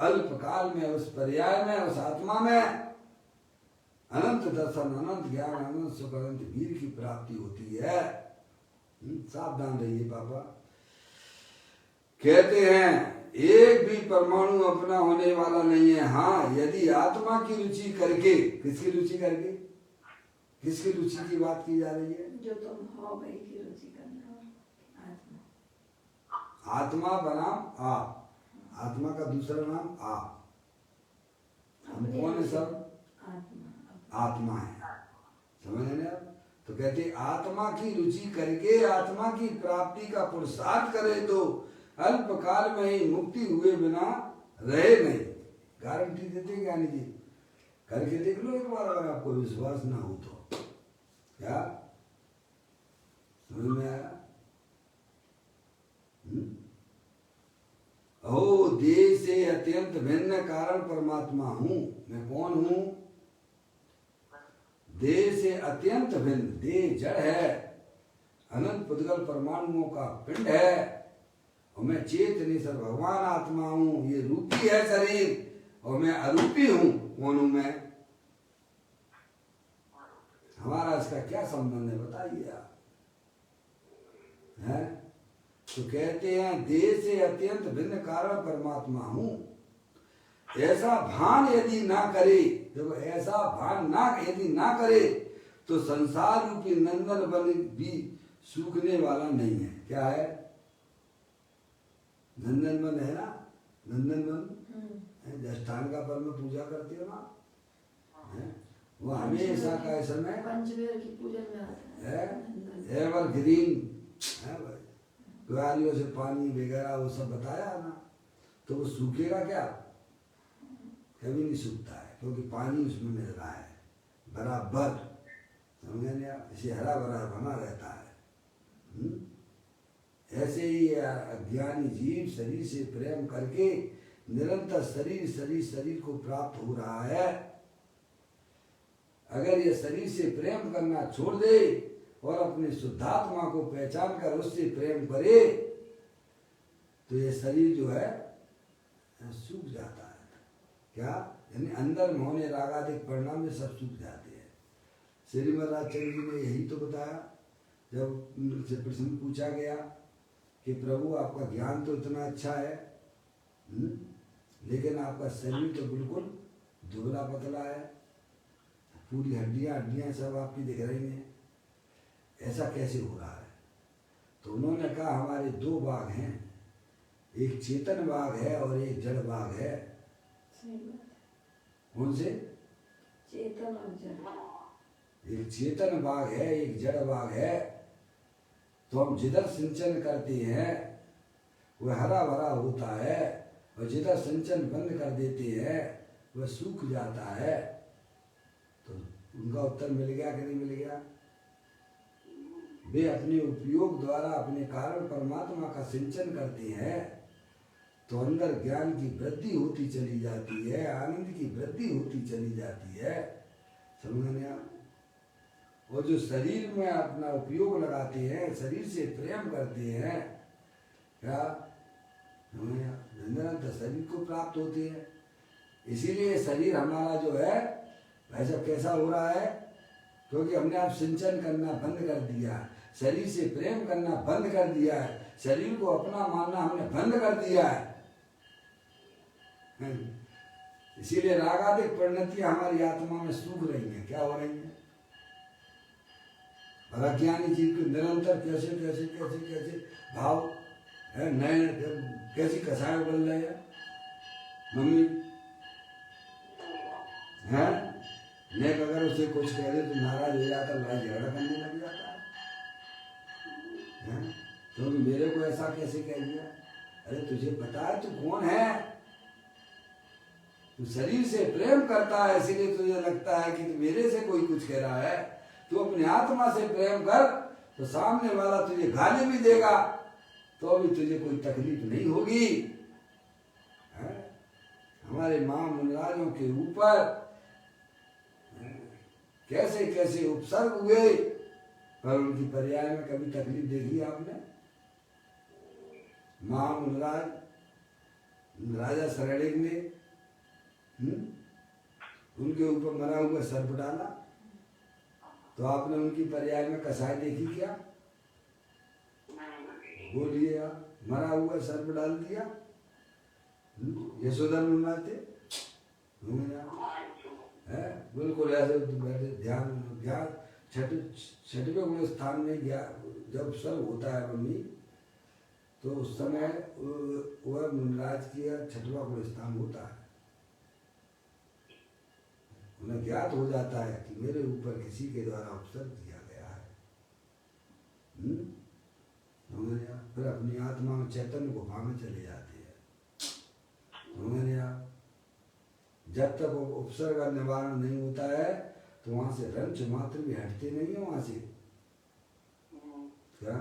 अल्प काल में उस पर्याय में, उस आत्मा में अनंत दर्शन, अनंत ज्ञान, अनंत सुख, अनंत वीर की प्राप्ति होती है। सावधान रहिए पापा। कहते हैं एक भी परमाणु अपना होने वाला नहीं है। हाँ, यदि आत्मा की रुचि करके, किसकी रुचि करके, किसकी रुचि की बात की जा रही है? जो तुम हो भाई की रुचि करना, आत्मा। आत्मा बनाम आप, आत्मा का दूसरा नाम आप। हम कौन है सब? आत्मा है। समझ रहे आप? तो कहते आत्मा की रुचि करके आत्मा की प्राप्ति का पुरुषार्थ करे तो अल्प काल में ही मुक्ति हुए बिना रहे नहीं। गारंटी देते ज्ञानी जी, करके देख लो एक बार, अगर आपको विश्वास ना हो तो। क्या समझ में आया? ओ देह से अत्यंत भिन्न कारण परमात्मा हूं। मैं कौन हूं? देह से अत्यंत भिन्न। देह जड़ है, अनंत पुद्गल परमाणुओं का पिंड है, और मैं चेतनेश्वर भगवान आत्मा हूं। ये रूपी है शरीर, और मैं अरूपी हूं। कौन हूं मैं? हमारा इसका क्या संबंध है बताइए आप? है तो कहते हैं देह से अत्यंत भिन्न कारण परमात्मा हूं। ऐसा भान यदि ना करे, देखो ऐसा भान ना यदि ना करे तो संसार रूपी नंदन वन भी सूखने वाला नहीं है। क्या है? नंदन वन है ना, नंदन वन जष्टान का पर्व में पूजा करते हो ना, वो हमेशा का समय पंचमेर की पूजा में आता है। एवर ग्रीन है भाई, ग्वालियों से पानी वगैरह वो सब बताया ना, तो वो सूखेगा क्या? कभी नहीं सूखता है, क्योंकि पानी उसमें मिल रहा है बराबर। समझे नहीं आप? इसे हरा भरा बना रहता है। ऐसे ही अज्ञानी जीव शरीर से प्रेम करके निरंतर शरीर को प्राप्त हो रहा है। अगर ये शरीर से प्रेम करना छोड़ दे और अपने शुद्धात्मा को पहचान कर उससे प्रेम करे, तो ये शरीर जो है सूख जाता है। क्या? यानी अंदर में होने रागादिक परिणाम में सब सूख जाते हैं। श्रीमद आचार्य जी ने यही तो बताया, जब उनसे प्रश्न पूछा गया कि प्रभु आपका ज्ञान तो इतना अच्छा है, लेकिन आपका शरीर तो बिल्कुल दुबला पतला है, पूरी हड्डियां सब आपकी दिख रही हैं, ऐसा कैसे हो रहा है? तो उन्होंने कहा हमारे दो बाघ हैं, एक चेतन बाघ है और एक जड़ बाघ है। कौन से? चेतन और जड़। एक चेतन बाघ है, एक जड़ बाघ है। तो हम जिधर सिंचन करते हैं वह हरा भरा होता है, और जिधर सिंचन बंद कर देते हैं वह सूख जाता है। तो उनका उत्तर मिल गया कि नहीं मिल गया? वे अपने उपयोग द्वारा अपने कारण परमात्मा का सिंचन करते हैं, तो अंदर ज्ञान की वृद्धि होती चली जाती है, आनंद की वृद्धि होती चली जाती है। समझने आप? और जो शरीर में अपना उपयोग लगाते हैं, शरीर से प्रेम करते हैं, क्या निरंतर शरीर को प्राप्त होते हैं। इसीलिए शरीर हमारा जो है वैसा कैसा हो रहा है? क्योंकि हमने आप सिंचन करना बंद कर दिया, शरीर से प्रेम करना बंद कर दिया है, शरीर को अपना मानना हमने बंद कर दिया है। इसीलिए रागादिक परिणतियां हमारी आत्मा में सूख रही हैं। क्या हो रही हैं? और अज्ञानी जीव के निरंतर कैसे कैसे कैसे कैसे भाव है नए कैसी कसाई बन रहे हैं मम्मी है। नेक अगर उसे कुछ कह दे तो नाराज हो जाता, लड़ाई झगड़ा करने लग जाता है। तो मेरे को ऐसा कैसे कह दिया? अरे तुझे पता है तू कौन है? तू शरीर से प्रेम करता है, इसीलिए तुझे लगता है कि मेरे से कोई कुछ कह रहा है। तू अपनी आत्मा से प्रेम कर तो सामने वाला तुझे गाली भी देगा तो भी तुझे कोई तकलीफ नहीं होगी। है? हमारे मां मुनिराजों के ऊपर कैसे कैसे उपसर्ग हुए, पर उनकी पर्याय में कभी तकलीफ देखी आपने? मां मुनिराज राजा शरणिक ने उनके ऊपर मरा हुआ सर्प डाला, तो आपने उनकी पर्याय में कसाई देखी क्या? बोलिए आप, मरा हुआ सर्प डाल दिया। यशोदा मुन्नाते है बिल्कुल ऐसे बैठे ध्यान छठवें गुण स्थान में जब सर्व होता है मम्मी, तो उस समय वह मुनराज की 6वां गुण स्थान होता है। उन्हें ज्ञात हो जाता है कि मेरे ऊपर किसी के द्वारा उपसर्ग किया गया है। फिर अपनी आत्मा में चैतन्य गुफा में चले जाते हैं। जब तक उपसर्ग का निवारण नहीं होता है तो वहां से रंच मात्र भी हटते नहीं है वहां से। क्या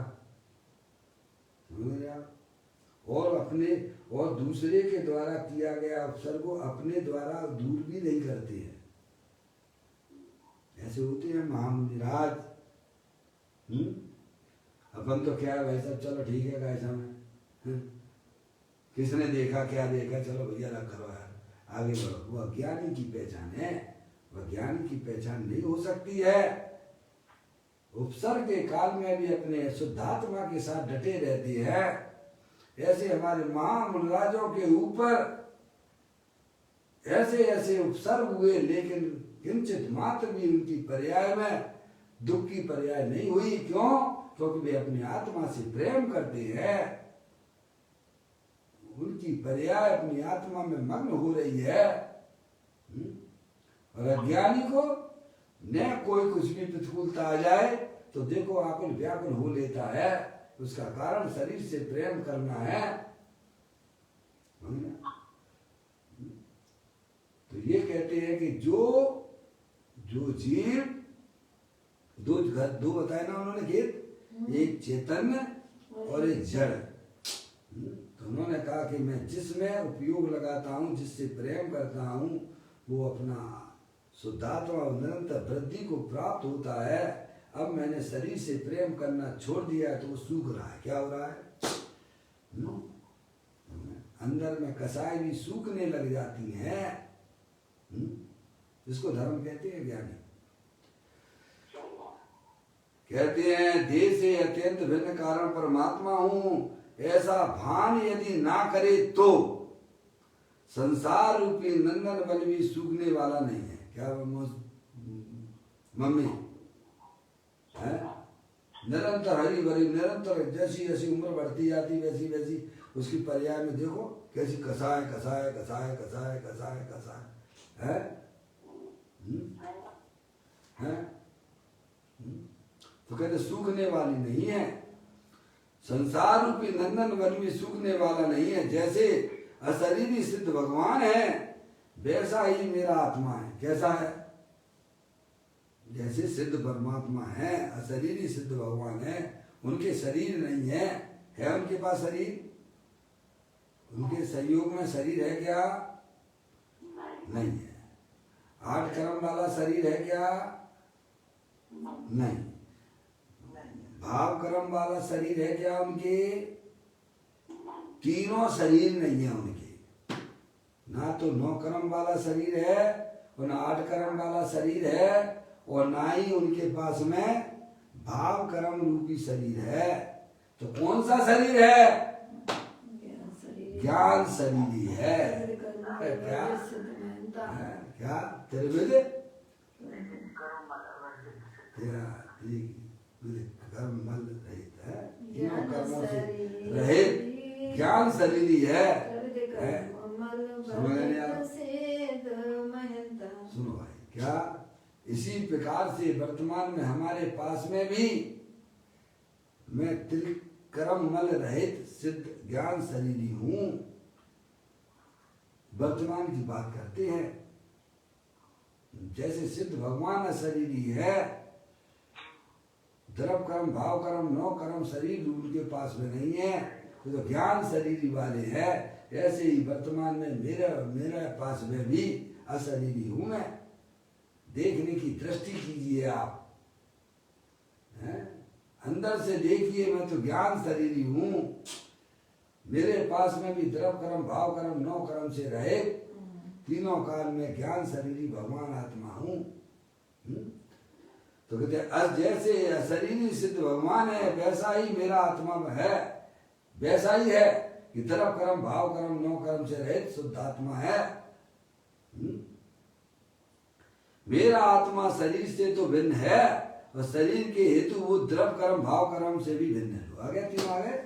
और अपने और दूसरे के द्वारा किया गया उपसर्ग को अपने द्वारा दूर भी नहीं करते हैं। ऐसे होते हैं महामुनिराज। अपन तो क्या वैसा चलो ठीक है कैसा में किसने देखा क्या देखा, चलो भैया रख करो यार आगे बढ़ो। वो अज्ञानी की पहचान है, वह ज्ञानी की पहचान नहीं हो सकती है। उपसर्ग के काल में भी अपने शुद्धात्मा के साथ डटे रहती है। ऐसे हमारे महामुनिराजों के ऊपर ऐसे ऐसे उपसर्ग हुए, लेकिन किंचित मात्र भी उनकी पर्याय में दुख की पर्याय नहीं हुई। क्यों? क्योंकि वे अपनी आत्मा से प्रेम करते हैं। उनकी पर्याय अपनी आत्मा में मग्न हो रही है। और अज्ञानी को न कोई कुछ भी प्रतिकूलता आ जाए तो देखो आकुल व्याकुल हो लेता है। उसका कारण शरीर से प्रेम करना है। तो ये कहते हैं कि जो जीव दो बताए ना उन्होंने खेत, एक चेतन्य और एक जड़। तो उन्होंने कहा कि मैं जिसमें उपयोग लगाता हूँ, जिससे प्रेम करता हूँ, वो अपना शुद्धात्मा और निरंतर वृद्धि को प्राप्त होता है। अब मैंने शरीर से प्रेम करना छोड़ दिया है तो वो सूख रहा है। क्या हो रहा है? अंदर में कसाई भी सूखने लग जाती हैं। जिसको धर्म कहते हैं ज्ञानी। कहते हैं देह से अत्यंत भिन्न कारण परमात्मा हूं, ऐसा भान यदि ना करे तो संसार रूपी नंदन वन भी सूखने वाला नहीं है। क्या मम्मी है? निरंतर हरी भरी, निरंतर जैसी जैसी उम्र बढ़ती जाती वैसी वैसी उसकी पर्याय में देखो कैसी कसाय कसाय कसाय कसाय कसाय कसाय है। तो कहते सूखने वाली नहीं है। संसार रूपी नंदन वन में सूखने वाला नहीं है। जैसे अशरीरी सिद्ध भगवान है वैसा ही मेरा आत्मा है। कैसा है? जैसे सिद्ध परमात्मा है, अशरीरी सिद्ध भगवान है, उनके शरीर नहीं है। है उनके पास शरीर? उनके संयोग में शरीर है क्या? नहीं है। 8 कर्म वाला शरीर है क्या? नहीं। भाव कर्म वाला शरीर है क्या उनके? तीनों शरीर नहीं है उनके। ना तो 9 कर्म वाला शरीर है और ना 8 कर्म वाला शरीर है और ना ही उनके पास में भाव कर्म रूपी शरीर है। तो कौन सा शरीर है? ज्ञान शरीर ही है। क्या तेरे बेटे कर्म मल रहित है, तीनों कर्मों से रहित ज्ञान शरीरी है। सुनो भाई, क्या इसी प्रकार से वर्तमान में हमारे पास में भी मैं त्रिकर्म मल रहित सिद्ध ज्ञान शरीरी हूँ। वर्तमान की बात करते हैं, जैसे सिद्ध भगवान शरीरी है, द्रव कर्म भाव कर्म नौ कर्म शरीर उनके पास में नहीं है, तो ज्ञान शरीरी वाले है। ऐसे ही वर्तमान में मेरे पास में भी अशरीरी हूं मैं। देखने की दृष्टि कीजिए आप, अंदर से देखिए, मैं तो ज्ञान शरीरी हूँ। मेरे पास में भी द्रव कर्म भाव कर्म नौ कर्म से रहे तीनों काल में ज्ञान शरीरी भगवान आत्मा हूँ। तो कहते जैसे शरीरी सिद्ध भगवान है, वैसा ही मेरा आत्मा है, वैसा ही है कि द्रव कर्म भाव कर्म नौ कर्म से रहित शुद्ध आत्मा है। मेरा आत्मा शरीर से तो भिन्न है और शरीर के हेतु वो द्रव कर्म भाव कर्म से भी भिन्न है। आ गया तीनों आ गए।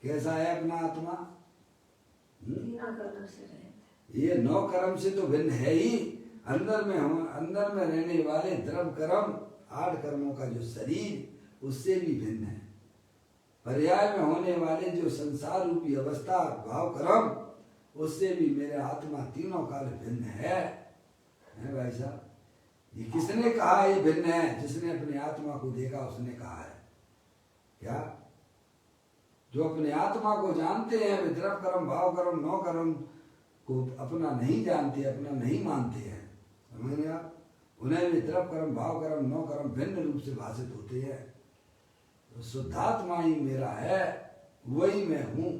कैसा है अपना आत्मा? ये नौ कर्म से तो भिन्न है ही। अंदर में रहने वाले द्रव कर्म 8 कर्मों का जो शरीर उससे भी भिन्न है। पर्याय में होने वाले जो संसार रूपी अवस्था भाव कर्म उससे भी मेरे आत्मा तीनों काल भिन्न है भाई साहब। ये किसने कहा ये भिन्न है? जिसने अपने आत्मा को देखा उसने कहा है। क्या जो अपने आत्मा को जानते हैं वे द्रव कर्म भाव कर्म नौ कर्म को अपना नहीं जानते, अपना नहीं मानते हैं। समझ आप? उन्हें भी द्रव कर्म भाव कर्म नौ कर्म भिन्न रूप से भाषित होते हैं। तो शुद्धात्मा ही मेरा है, वही मैं हूँ।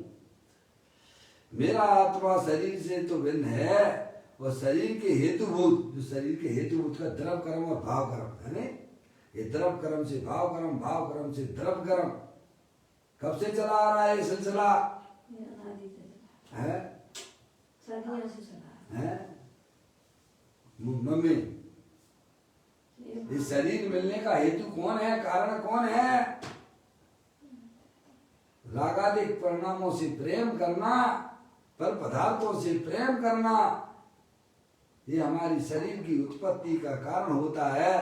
मेरा आत्मा शरीर से तो भिन्न है और शरीर के हेतुभूत, जो शरीर के हेतुभूत का द्रव कर्म और भाव कर्म है, ये द्रव कर्म से भाव कर्म, भाव कर्म से द्रव कर्म कब से चला आ रहा है ये सिलसिला? है मम्मी, इस शरीर मिलने का हेतु कौन है, कारण कौन है? रागादिक परिणामों से प्रेम करना, पर पदार्थों से प्रेम करना, ये हमारी शरीर की उत्पत्ति का कारण होता है।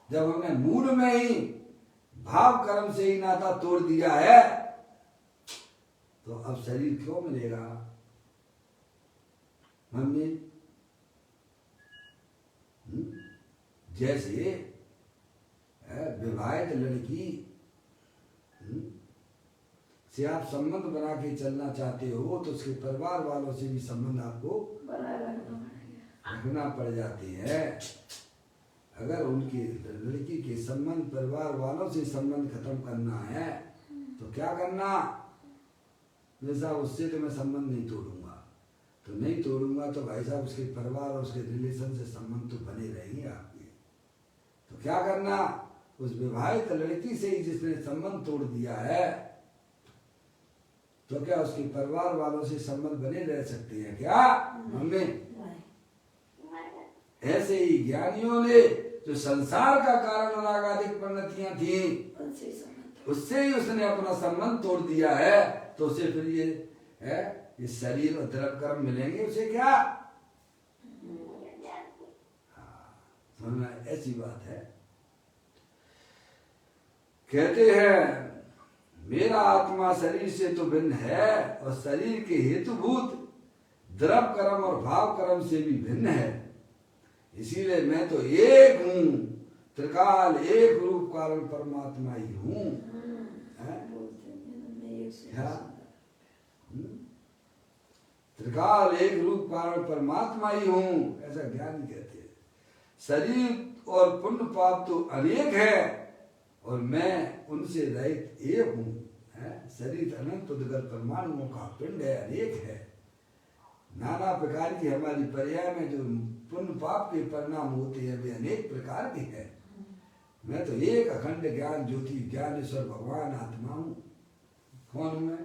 जब हमने मूल में ही भाव कर्म से ही नाता तोड़ दिया है तो अब शरीर क्यों मिलेगा? मम्मी, जैसे विवाहित लड़की से आप संबंध बना के चलना चाहते हो तो उसके परिवार वालों से भी संबंध आपको रखना पड़ जाती है। अगर उनकी लड़की के संबंध परिवार वालों से संबंध खत्म करना है तो क्या करना? जैसा उससे तो मैं संबंध नहीं तोड़ूंगा, तो नहीं तोड़ूंगा तो भाई साहब उसके परिवार और उसके रिलेशन से संबंध तो बने रहेंगे आपके। तो क्या करना? उस विवाहित लड़की से ही जिसने संबंध तोड़ दिया है तो क्या उसके परिवार वालों से संबंध बने रह सकते हैं क्या? हमें ऐसे ही ज्ञानियों ने जो संसार का कारण रागादिक परिणतियां थी उससे ही उसने अपना संबंध तोड़ दिया है। तो उसे फिर ये है ये शरीर और द्रव कर्म मिलेंगे उसे क्या? समझना, ऐसी बात है। कहते हैं मेरा आत्मा शरीर से तो भिन्न है और शरीर के हेतुभूत द्रव कर्म और भाव कर्म से भी भिन्न है। इसीलिए मैं तो एक हूँ, त्रिकाल एक रूप कारण परमात्मा ही हूँ। त्रिकाल एक रूप कारण परमात्मा ही हूँ, ऐसा ज्ञान कहते हैं। शरीर और पुण्य पाप तो अनेक है और मैं उनसे रहित एक हूँ। शरीर अनंत उद्गत परमाणुओं का पिंड है, अनेक है। नाना प्रकार की हमारी पर्याय में जो पुण्य पाप के परिणाम होते हैं वे अनेक प्रकार के हैं। मैं तो एक अखंड ज्ञान ज्योति ज्ञानेश्वर भगवान आत्मा हूँ। कौन हूँ मैं?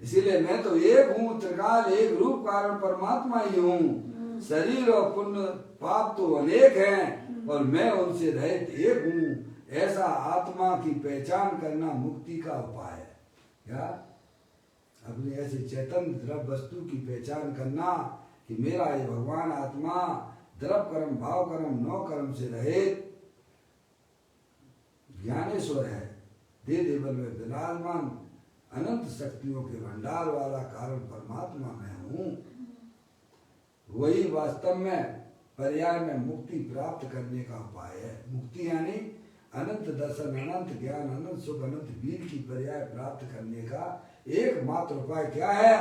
इसीलिए मैं तो एक हूँ, त्रिकाल एक रूप कारण परमात्मा ही हूँ। शरीर और पुण्य पाप तो अनेक हैं और मैं उनसे रहित एक हूँ। ऐसा आत्मा की पहचान करना मुक्ति का उपाय है। क्या? अपने ऐसे चैतन्य द्रव्य वस्तु की पहचान करना कि मेरा ये भगवान आत्मा द्रव्य कर्म भाव कर्म नौ कर्म से रहित ज्ञानेश्वर है, दे देवल में विराजमान अनंत शक्तियों के भंडार वाला कारण परमात्मा मैं हूँ। वही वास्तव में पर्याय में मुक्ति प्राप्त करने का उपाय है। मुक्ति यानी अनंत दर्शन, अनंत ज्ञान, अनंत सुख, अनंत वीर की पर्याय प्राप्त करने का एकमात्र उपाय क्या है?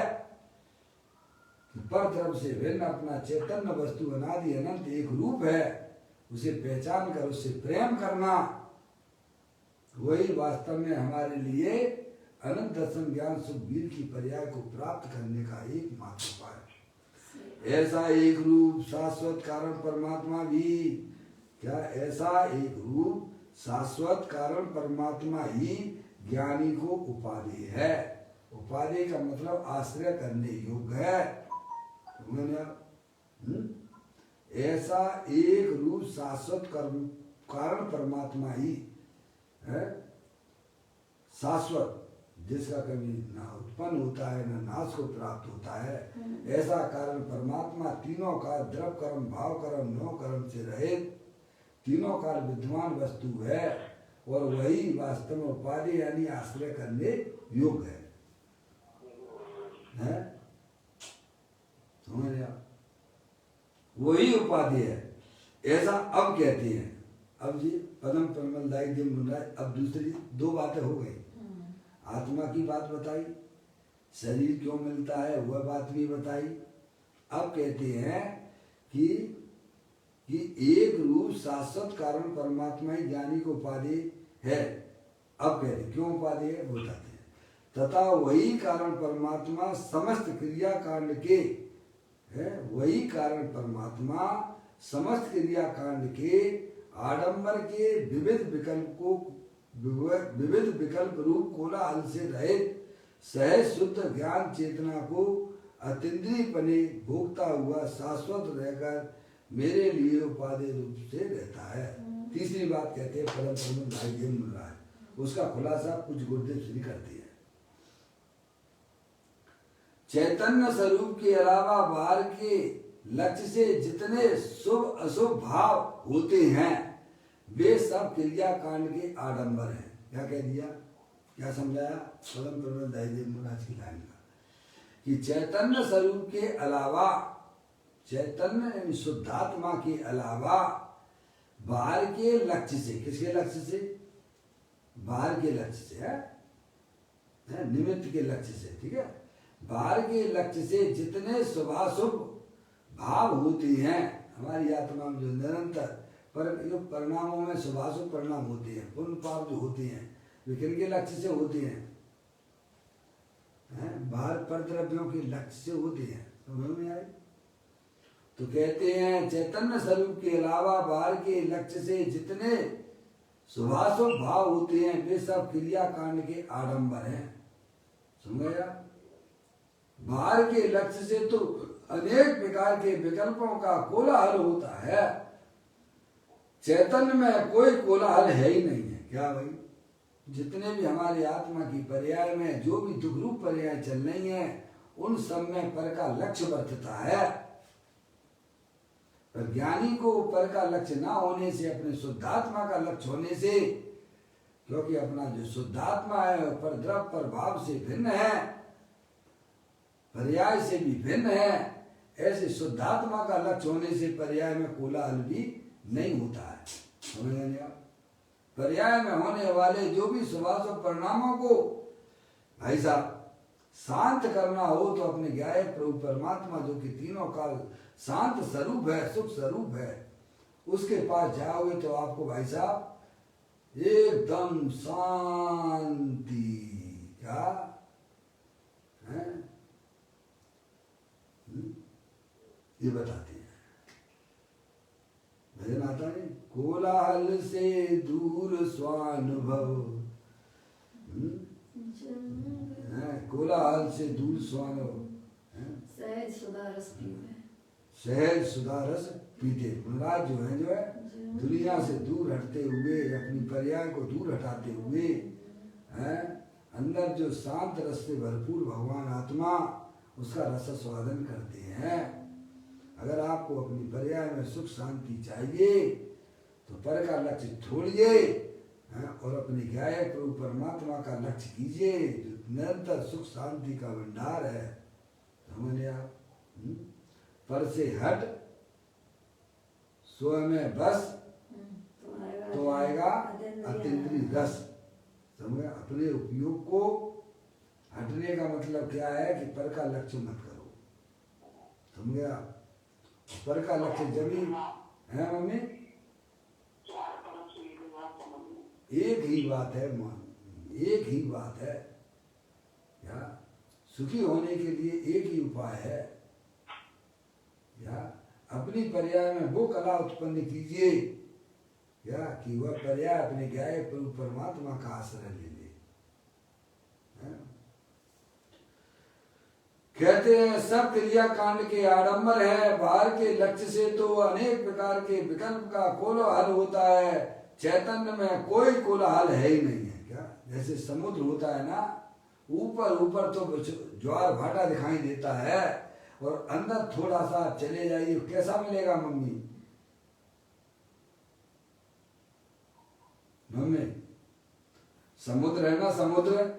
पर तरफ से भिन्न अपना चैतन्य वस्तु अनादि अनंत एक रूप है, उसे पहचान कर उससे प्रेम करना। वही वास्तव में हमारे लिए अनंत दर्शन ज्ञान सुख वीर की पर्याय को प्राप्त करने का एकमात्र उपाय है। ऐसा एक रूप शाश्वत कारण परमात्मा भी, क्या ऐसा एक रूप शाश्वत कारण परमात्मा ही ज्ञानी को उपाधि है। उपाधि का मतलब आश्रय करने योग्य है। ऐसा एक रूप शाश्वत कारण परमात्मा ही है, शाश्वत, जिसका कभी ना उत्पन्न होता है ना नाश को प्राप्त होता है। ऐसा कारण परमात्मा तीनों काल द्रव्य कर्म भाव कर्म नौ कर्म से रहित तीनों काल विद्यमान वस्तु है और वही वास्तव में उपाधि यानी आश्रय करने योग्य है? समझ लिया? वही उपाधि है। ऐसा अब कहते हैं। अब जी पदम परमलदायी दिन बन रहा है। अब दूसरी दो बातें हो गई। आत्मा की बात बताई, शरीर क्यों मिलता है वह बात भी बताई। अब कहते हैं कि एक रूप शाश्वत कारण परमात्मा ही ज्ञानी को उपाधि है। अब कहते क्यों उपाधि है वो बताते हैं। तथा वही कारण परमात्मा समस्त क्रिया कांड के है, वही कारण परमात्मा समस्त क्रिया कांड के आडंबर के विविध विकल्प रूप कोलाहल से रहित सहज शुद्ध ज्ञान चेतना को अतिद्रिय पने भोगता हुआ शाश्वत रहकर मेरे लिए उपाधि रूप से रहता है। तीसरी बात कहते हैं परम परम भाई देव मिल रहा है, उसका खुलासा कुछ गुरुदेव श्री करती है। चैतन्य स्वरूप के अलावा बाहर के लक्ष्य से जितने शुभ अशुभ भाव होते हैं वे सब क्रिया कांड के आडंबर हैं। क्या कह दिया, क्या समझाया? परम परम दाईदेव महाराज की लाइन का कि चैतन्य स्वरूप के अलावा, चैतन्य यानी शुद्धात्मा के अलावा बाहर के लक्ष्य से, किसके लक्ष्य से? बाहर के लक्ष्य से है, निमित्त के लक्ष्य से, ठीक है। बाहर के लक्ष्य से जितने शुभाशुभ भाव होते हैं हमारी आत्मा में, जो निरंतर पर जो परिणामों में शुभाशुभ परिणाम होते हैं, पुण्य पाप जो होते हैं वे किनके लक्ष्य से होते हैं? बाहर पर द्रव्यों के लक्ष्य से होते हैं। समझ में आई? तो कहते हैं चैतन्य स्वरूप के अलावा बाहर के लक्ष्य से जितने शुभाशुभ भाव होते हैं वे सब क्रिया कांड के आडंबर हैं। समझ गया? बाहर के लक्ष्य से तो अनेक प्रकार के विकल्पों का कोलाहल होता है, चैतन्य में कोई कोलाहल है ही नहीं है। क्या भाई? जितने भी हमारे आत्मा की पर्याय में जो भी दुख रूप पर्याय चल रही है उन सब में पर का लक्ष्य वर्तता है। पर ज्ञानी को पर का लक्ष्य ना होने से, अपने शुद्धात्मा का लक्ष्य होने से, क्योंकि अपना जो शुद्धात्मा है पर द्रव्य पर भाव से भिन्न है, पर्याय से भी भिन्न है, ऐसे शुद्धात्मा का लक्ष्य होने से पर्याय में कोलाहल भी नहीं होता है। समझ गए आप? पर्याय में होने वाले जो भी शुभाशुभ परिणामों को भाई साहब शांत करना हो तो अपने ज्ञाय प्रभु परमात्मा जो कि तीनों काल शांत स्वरूप है, सुख स्वरूप है, उसके पास जाओगे तो आपको भाई साहब एकदम शांति। क्या है? ये बताते हैं। भजन आता है, कोलाहल से दूर स्वानुभव, कोलाहल से दूर स्वानुभव, सहज सुधा रस पीते। पुनराज जो है दुनिया से दूर हटते हुए, अपनी पर्याय को दूर हटाते हुए, हैं, अंदर जो शांत रस से भरपूर भगवान आत्मा, उसका रस स्वादन करते हैं। अगर आपको अपनी पर्याय में सुख शांति चाहिए तो पर का लक्ष्य छोड़िए और अपने गायक प्रभु परमात्मा का लक्ष्य कीजिए, जो निरंतर सुख शांति का भंडार है। समझ आप? पर से हट स्वयं में बस तो आएगा अतीन्द्रिय रस। समझे? अपने उपयोग को हटने का मतलब क्या है कि पर का लक्ष्य मत करो। समझे आप? पर का लक्ष्य जब ही है मम्मी, एक ही बात है मान, एक ही बात है या सुखी होने के लिए एक ही उपाय है, या अपनी पर्याय में वो कला उत्पन्न कीजिए या कि वह पर्याय अपने गायक प्रभु परमात्मा का आश्रय ले ले। कहते हैं सब क्रिया कांड के आडंबर है, बाहर के लक्ष्य से तो अनेक प्रकार के विकल्प का कोलाहल होता है, चैतन्य में कोई कोलाहल है ही नहीं है। क्या जैसे समुद्र होता है ना, ऊपर ऊपर तो ज्वार भाटा दिखाई देता है और अंदर थोड़ा सा चले जाइए कैसा मिलेगा मम्मी? मम्मी समुद्र है ना, समुद्र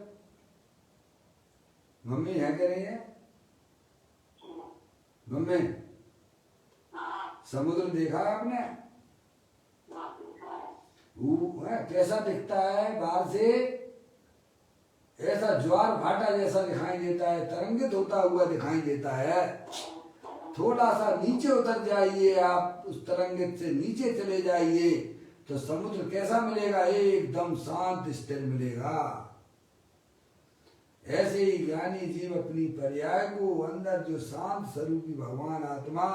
मम्मी है कह रही है मम्मी? समुद्र देखा है आपने? कैसा दिखता है बाहर से? ऐसा ज्वार भाटा जैसा दिखाई देता है, तरंगित होता हुआ दिखाई देता है। थोड़ा सा नीचे उतर जाइए आप, उस तरंगित से नीचे चले जाइए तो समुद्र कैसा मिलेगा? एकदम शांत स्थिर मिलेगा। ऐसे ही ज्ञानी जीव अपनी पर्याय को अंदर जो शांत स्वरूपी भगवान आत्मा,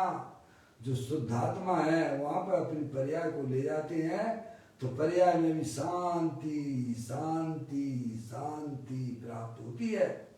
जो शुद्ध आत्मा है, वहां पर अपनी पर्याय को ले जाते हैं तो पर्याय में भी शांति शांति शांति प्राप्त होती है।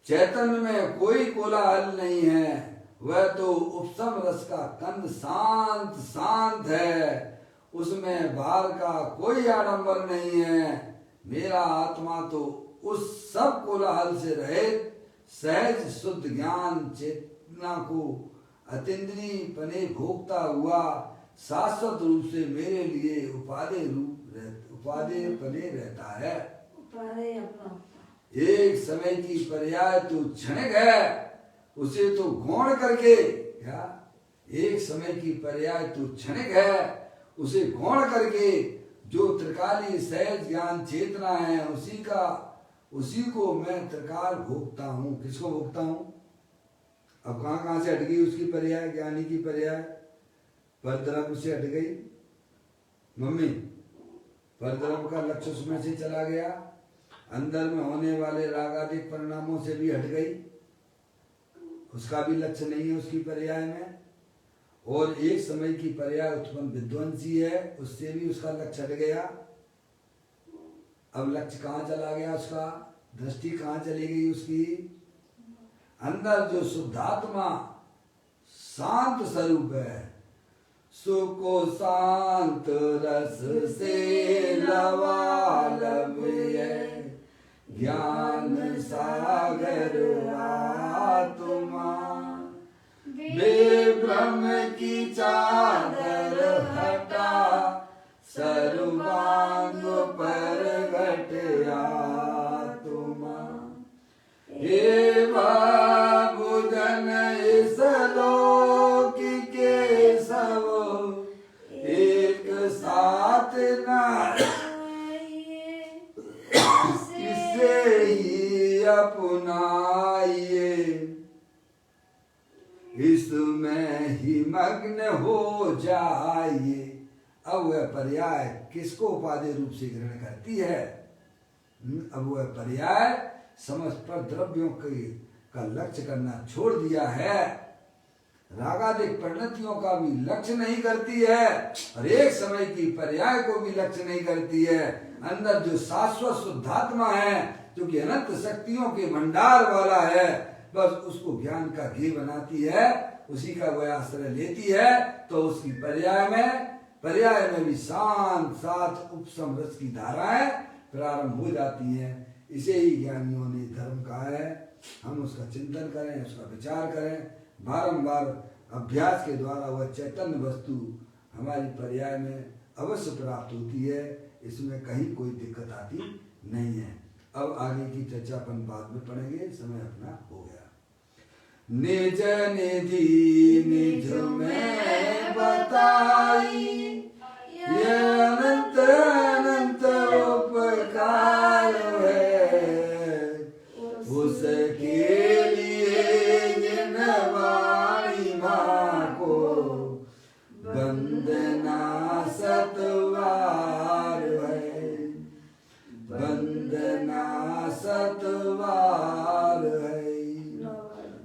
चैतन्य में कोई कोलाहल नहीं है, वह तो उपशम रस का कंद शांत शांत है, उसमें बाहर का कोई आडंबर नहीं है। मेरा आत्मा तो उस सब कोलाहल से रहित सहज शुद्ध ज्ञान चेतना को अतीन्द्रिय पने भोगता हुआ शाश्वत रूप से मेरे लिए उपादेय पने रहता है। एक समय की पर्याय तो क्षणिक है, उसे तो गौण करके, क्या एक समय की पर्याय तो क्षणिक है, उसे गौण करके जो त्रिकालीय सहज ज्ञान चेतना है, उसी को मैं त्रिकाल भोगता हूँ। किसको भोगता हूँ? अब कहाँ से हट गई उसकी पर्याय? ज्ञानी की पर्याय परद्रव्य से हट गई मम्मी, परद्रव्य का लक्ष्य उसमें से चला गया, अंदर में होने वाले रागादिक परिणामों से भी हट गई, उसका भी लक्ष्य नहीं है उसकी पर्याय में। और एक समय की पर्याय उत्पन्न विध्वंसी है, उससे भी उसका लक्ष्य हट गया। अब लक्ष्य कहाँ चला गया उसका? दृष्टि कहाँ चली गई उसकी? अंदर जो शुद्धात्मा शांत स्वरूप है, सुको शांत रस से लवालव्य ज्ञान सागर आत्मा, बेभ्रम की चादर हटा सर्वांग पर घट आत्मा। हे बाबूजन इस लोक के सब एक साथ न इसे ही अपनाइए, इसमें ही मग्न हो जाइए। अब वह पर्याय किसको उपादेय रूप से ग्रहण करती है? अब वह पर्याय समस्त पर द्रव्यों का लक्ष्य करना छोड़ दिया है, रागादिक परिणतियों का भी लक्ष्य नहीं करती है और एक समय की पर्याय को भी लक्ष्य नहीं करती है। अंदर जो शाश्वत शुद्धात्मा है, जो कि अनंत शक्तियों के भंडार वाला है, बस उसको ज्ञान का घी बनाती है, उसी का वह आश्रय लेती है, तो उसकी पर्याय में भी शांत सात उपशम रस की धाराएं प्रारंभ हो जाती हैं। इसे ही ज्ञानियों ने धर्म कहा है। हम उसका चिंतन करें, उसका विचार करें, बारंबार अभ्यास के द्वारा वह चैतन्य वस्तु हमारी पर्याय में अवश्य प्राप्त होती है। इसमें कहीं कोई दिक्कत आती नहीं है। अब आगे की चर्चा अपन बाद में पढ़ेंगे, समय अपना हो गया। निज निधि निज में बताई, ये अनंत अनंत उपकार है, उसके लिए जिन वाणी माँ को वंदना सतवार है, वंदना सतवार है।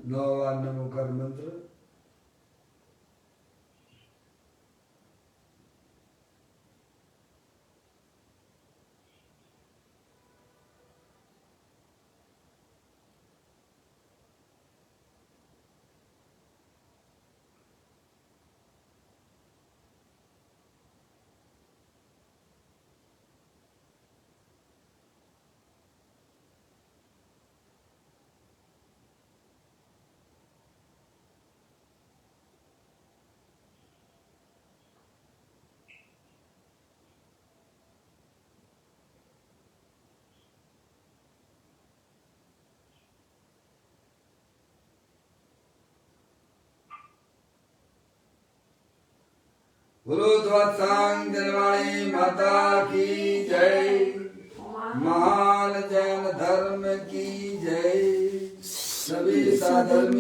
9वां नमोकार मंत्र। गुरु ध्वत्सांग दिलवाणी माता की जय, महान जैन धर्म की जय। सभी साधर्मी